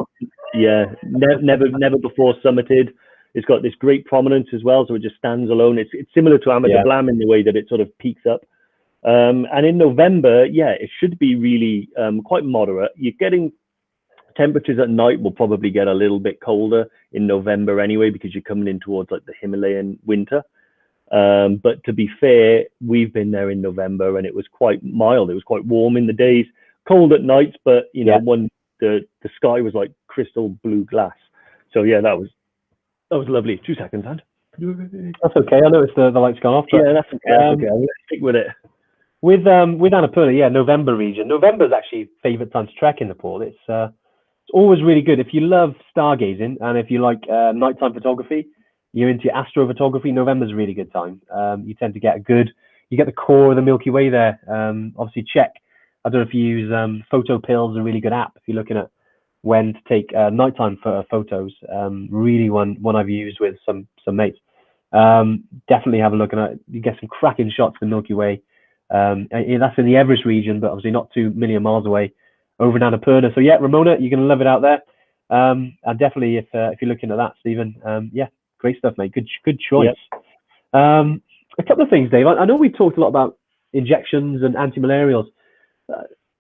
Never before summited. It's got this great prominence as well, so it just stands alone. It's similar to Ama Dablam in the way that it sort of peaks up. And in November, it should be really quite moderate. You're getting temperatures at night will probably get a little bit colder in November anyway, because you're coming in towards like the Himalayan winter. But to be fair, we've been there in November and it was quite mild. It was quite warm in the days, cold at nights, but the sky was like crystal blue glass. So that was lovely. 2 seconds, Ant. That's okay. I noticed the light's gone off. But, that's okay. I'm gonna stick with it. With Annapurna, November region. November is actually favourite time to trek in Nepal. It's always really good if you love stargazing and if you like nighttime photography. You're into astrophotography. November's a really good time. You tend to get you get the core of the Milky Way there. Obviously, check. I don't know if you use Photo Pills, a really good app if you're looking at when to take nighttime photos. Really one I've used with some mates. Definitely have a look at it. You get some cracking shots of the Milky Way. That's in the Everest region, but obviously not 2 million miles away over in Annapurna. So Ramona, you're gonna love it out there. And definitely if you're looking at that, Stephen, great stuff, mate. Good choice. A couple of things, Dave. I know we talked a lot about injections and anti-malarials.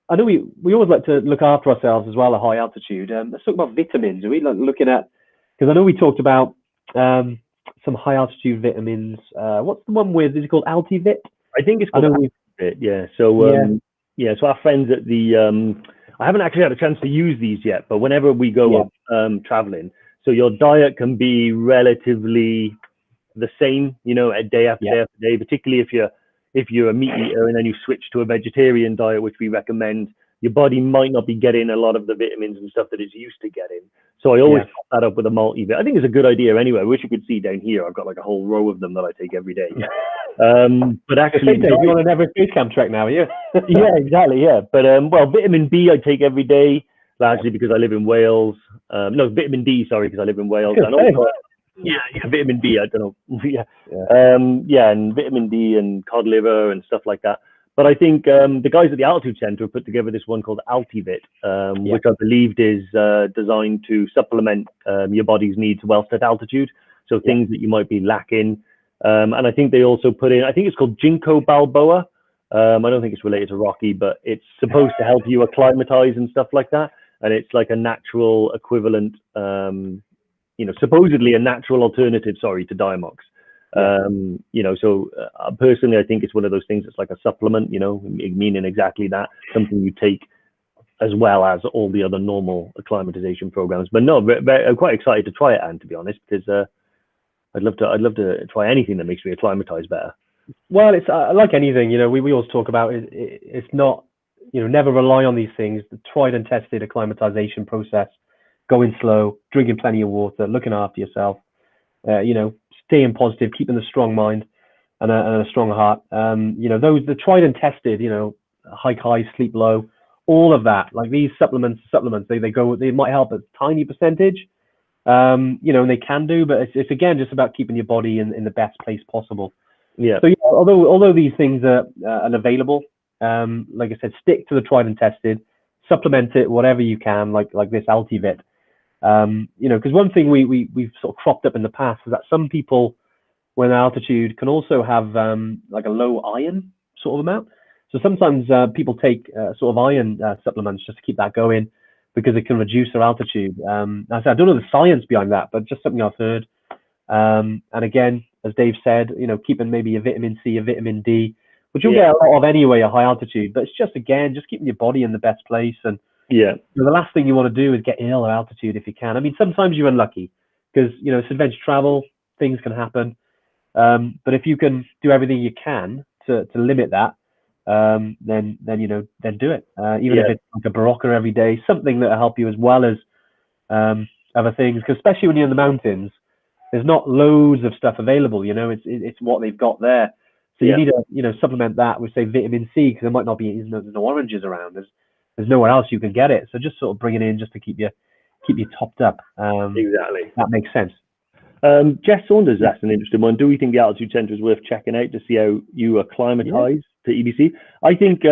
I know we always like to look after ourselves as well at high altitude. Let's talk about vitamins. Are we looking at, because I know we talked about some high altitude vitamins. What's the one with? Is it called Altivit? I think it's called Altivit. Yeah. So so our friends at the I haven't actually had a chance to use these yet, but whenever we go traveling, so your diet can be relatively the same, a day after day after day, particularly if you're a meat eater and then you switch to a vegetarian diet, which we recommend. Your body might not be getting a lot of the vitamins and stuff that it's used to getting. So I always top that up with a multivit. I think it's a good idea anyway. I wish you could see down here. I've got like a whole row of them that I take every day. But actually, you want an Everest base camp trek now, are you? Exactly. But vitamin B I take every day, largely because I live in Wales. No, vitamin D, sorry, because I live in Wales. And also, vitamin B. I don't know. And vitamin D and cod liver and stuff like that. But I think the guys at the Altitude Center have put together this one called Altivit, which I believe is designed to supplement your body's needs whilst at altitude. So things that you might be lacking. And I think they also put in, I think it's called Ginkgo biloba. I don't think it's related to Rocky, but it's supposed to help you acclimatize and stuff like that. And it's like a natural equivalent, supposedly a natural alternative, to Diamox. You know, so personally, I think it's one of those things that's like a supplement, you know, meaning exactly that, something you take as well as all the other normal acclimatization programs. But no, I'm quite excited to try it, and to be honest, because I'd love to try anything that makes me acclimatize better. Well, it's like anything, you know, we always talk about it's not, you know, never rely on these things. The tried and tested acclimatization process, going slow, drinking plenty of water, looking after yourself, you know, staying positive, keeping a strong mind and a strong heart. You know, the tried and tested, you know, hike high, sleep low, all of that. Like these supplements, they might help a tiny percentage, you know, and they can do, but it's again just about keeping your body in the best place possible. Yeah. So yeah, although these things are unavailable, like I said, stick to the tried and tested, supplement it whatever you can, like this Altivit. You know, because one thing we've sort of cropped up in the past is that some people, when altitude, can also have like a low iron sort of amount. So sometimes people take sort of iron supplements just to keep that going because it can reduce their altitude. I don't know the science behind that, but just something I've heard. And again, as Dave said, you know, keeping maybe a vitamin C, a vitamin D, which you'll get a lot of anyway at high altitude. But it's just again, just keeping your body in the best place. And you know, the last thing you want to do is get ill at altitude if you can. I mean, sometimes you're unlucky because you know it's adventure travel, things can happen. But if you can do everything you can to limit that, then you know, then do it. Even if it's like a Barocca every day, something that'll help you as well as other things. Because especially when you're in the mountains, there's not loads of stuff available. You know, it's what they've got there. So you need to, you know, supplement that with say vitamin C because there might not be there's no oranges around. There's nowhere else you can get it. So just sort of bring it in just to keep you topped up. Exactly. That makes sense. Jess Saunders asked an interesting one. Do we think the altitude center is worth checking out to see how you acclimatize to EBC? I think,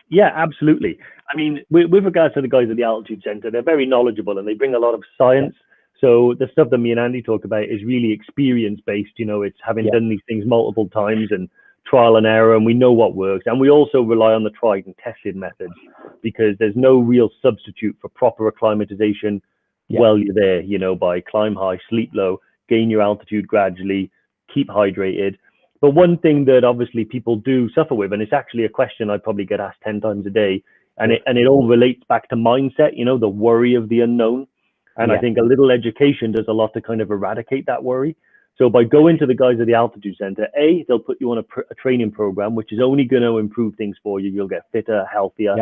yeah, absolutely. I mean, with regards to the guys at the altitude center, they're very knowledgeable and they bring a lot of science. So the stuff that me and Andy talk about is really experience based. You know, it's having done these things multiple times and trial and error, and we know what works. And we also rely on the tried and tested methods because there's no real substitute for proper acclimatization while you're there, you know, by climb high, sleep low, gain your altitude gradually, keep hydrated. But one thing that obviously people do suffer with, and it's actually a question I probably get asked 10 times a day, and it all relates back to mindset, you know, the worry of the unknown. And I think a little education does a lot to kind of eradicate that worry. So by going to the guys at the altitude center, they'll put you on a training program, which is only going to improve things for you. You'll get fitter, healthier.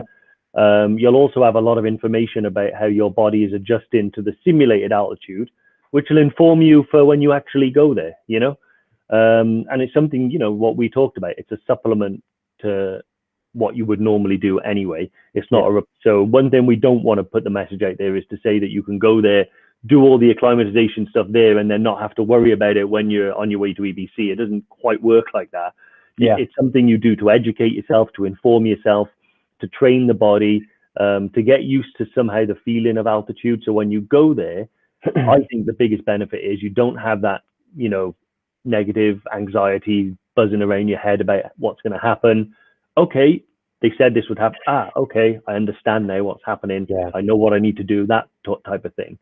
You'll also have a lot of information about how your body is adjusting to the simulated altitude, which will inform you for when you actually go there, you know? And it's something, you know, what we talked about, it's a supplement to what you would normally do anyway. It's not so one thing we don't want to put the message out there is to say that you can go there, do all the acclimatization stuff there and then not have to worry about it when you're on your way to EBC. It doesn't quite work like that. It's something you do to educate yourself, to inform yourself, to train the body, to get used to somehow the feeling of altitude. So when you go there, I think the biggest benefit is you don't have that, you know, negative anxiety buzzing around your head about what's going to happen. Okay, they said this would happen. Okay, I understand now what's happening. I know what I need to do, that type of thing.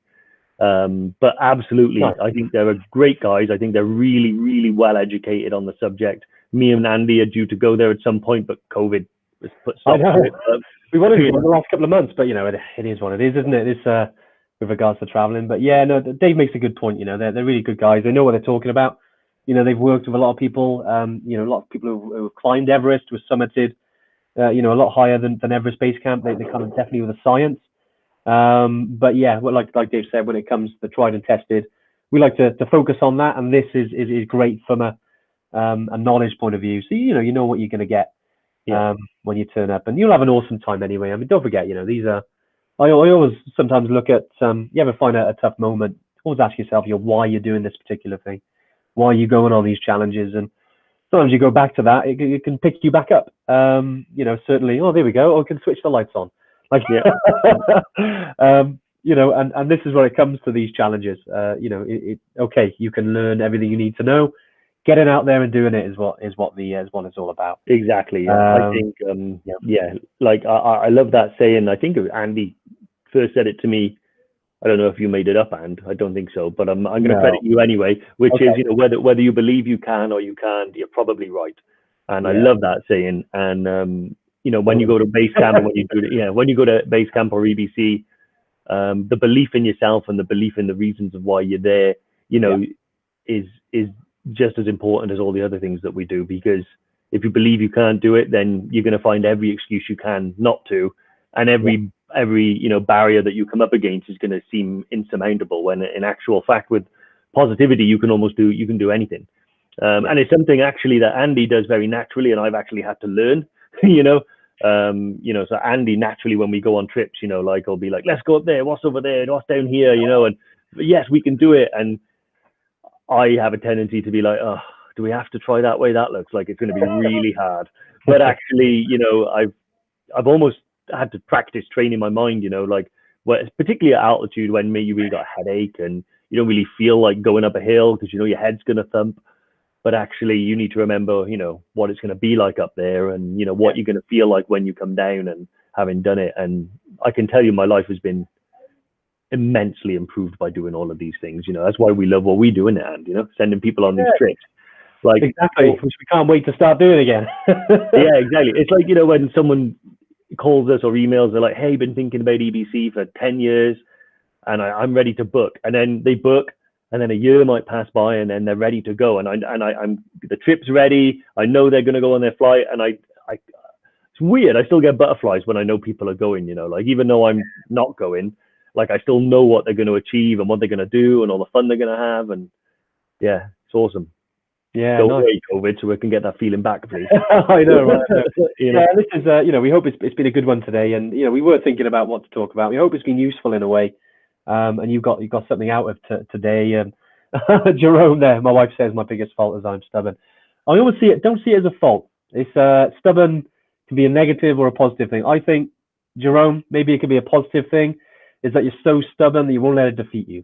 But absolutely, I think they're great guys. I think they're really, really well educated on the subject. Me and Andy are due to go there at some point, but COVID has put stop to it. We wanted to in the last couple of months, but you know, it is what it is, isn't it? It's with regards to traveling. But yeah, no, Dave makes a good point. You know, they're really good guys. They know what they're talking about. You know, they've worked with a lot of people. You know, a lot of people who have climbed Everest, who have summited. You know, a lot higher than Everest Base Camp. They come in definitely with the science. But yeah, like Dave said, when it comes to the tried and tested, we like to focus on that. And this is great from a knowledge point of view. So you know what you're going to get when you turn up, and you'll have an awesome time anyway. I mean, don't forget, you know, these are. I always sometimes look at you ever find a tough moment, always ask yourself, why you're doing this particular thing, why are you going on these challenges, and sometimes you go back to that, it can pick you back up. You know, certainly. Oh, there we go. Oh, I can switch the lights on. Like, you know, and this is where it comes to these challenges. You know, okay, you can learn everything you need to know. Getting out there and doing it is what it's all about. Exactly. I think like I love that saying. I think Andy first said it to me I don't know if you made it up, and I don't think so, but I'm going to credit you anyway, which is, whether you believe you can or you can't, you're probably right. And I love that saying. And when you go to base camp, and when you go to base camp or EBC, the belief in yourself and the belief in the reasons of why you're there, is just as important as all the other things that we do. Because if you believe you can't do it, then you're going to find every excuse you can not to, and every barrier that you come up against is going to seem insurmountable, when in actual fact, with positivity, you can do anything. And it's something actually that Andy does very naturally, and I've actually had to learn. So Andy, naturally, when we go on trips, like, I'll be like, let's go up there, what's over there, what's down here, and yes, we can do it. And I have a tendency to be like, oh, do we have to try that way? That looks like it's going to be really hard. But actually, I've almost had to practice training my mind, like, particularly at altitude, when maybe you really got a headache and you don't really feel like going up a hill because your head's going to thump. But actually, you need to remember, what it's going to be like up there, and what you're going to feel like when you come down, and having done it. And I can tell you, my life has been immensely improved by doing all of these things. That's why we love what we do in it, and sending people on these trips. Like, exactly, which we can't wait to start doing again. Yeah, exactly. It's like, when someone calls us or emails, they're like, hey, been thinking about EBC for 10 years and I'm ready to book. And then they book, and then a year might pass by, and then they're ready to go. And I'm the trip's ready. I know they're going to go on their flight, and it's weird. I still get butterflies when I know people are going. Like, even though I'm not going, like, I still know what they're going to achieve and what they're going to do and all the fun they're going to have. And yeah, it's awesome. Yeah, go away, COVID, so we can get that feeling back, please. I know, right? Yeah, this is we hope it's been a good one today, and we were thinking about what to talk about. We hope it's been useful in a way. And you got something out of today. Jerome there, my wife says my biggest fault is I'm stubborn. I always don't see it as a fault. It's stubborn can be a negative or a positive thing. I think, Jerome, maybe it could be a positive thing, is that you're so stubborn that you won't let it defeat you.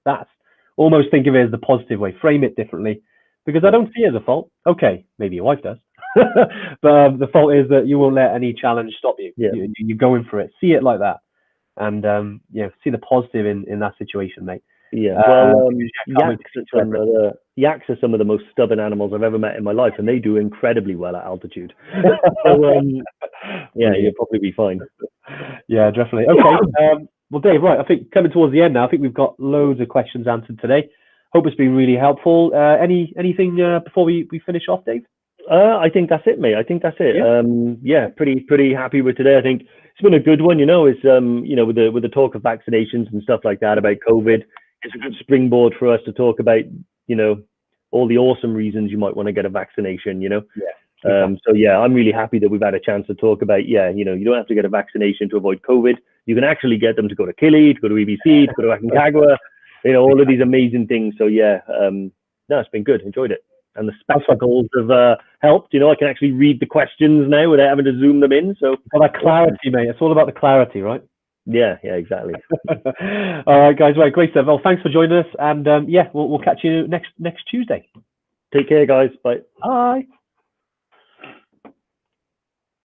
That's almost, think of it as the positive way. Frame it differently, because I don't see it as a fault. Okay, maybe your wife does. But the fault is that you won't let any challenge stop you. Yeah. You're going for it. See it like that. And see the positive in that situation, mate. Yeah. Well, yaks are some of the most stubborn animals I've ever met in my life, and they do incredibly well at altitude. So yeah, you'll probably be fine. Yeah, definitely. Okay. Well, Dave, right, I think coming towards the end now, I think we've got loads of questions answered today. Hope it's been really helpful. Anything before we finish off, Dave? I think that's it, mate. I think that's it. Yeah, pretty happy with today. I think it's been a good one. It's with the talk of vaccinations and stuff like that about COVID, it's a good springboard for us to talk about all the awesome reasons you might want to get a vaccination. So yeah, I'm really happy that we've had a chance to talk about. You don't have to get a vaccination to avoid COVID. You can actually get them to go to Kili, to go to EBC, to go to Aconcagua. All of these amazing things. So yeah, no, it's been good. Enjoyed it. And the spectacles have helped. I can actually read the questions now without having to zoom them in. So all that clarity, mate. It's all about the clarity, right? Yeah, exactly. All right, guys. Right, great stuff. Well, thanks for joining us, and we'll catch you next Tuesday. Take care, guys. Bye. Bye.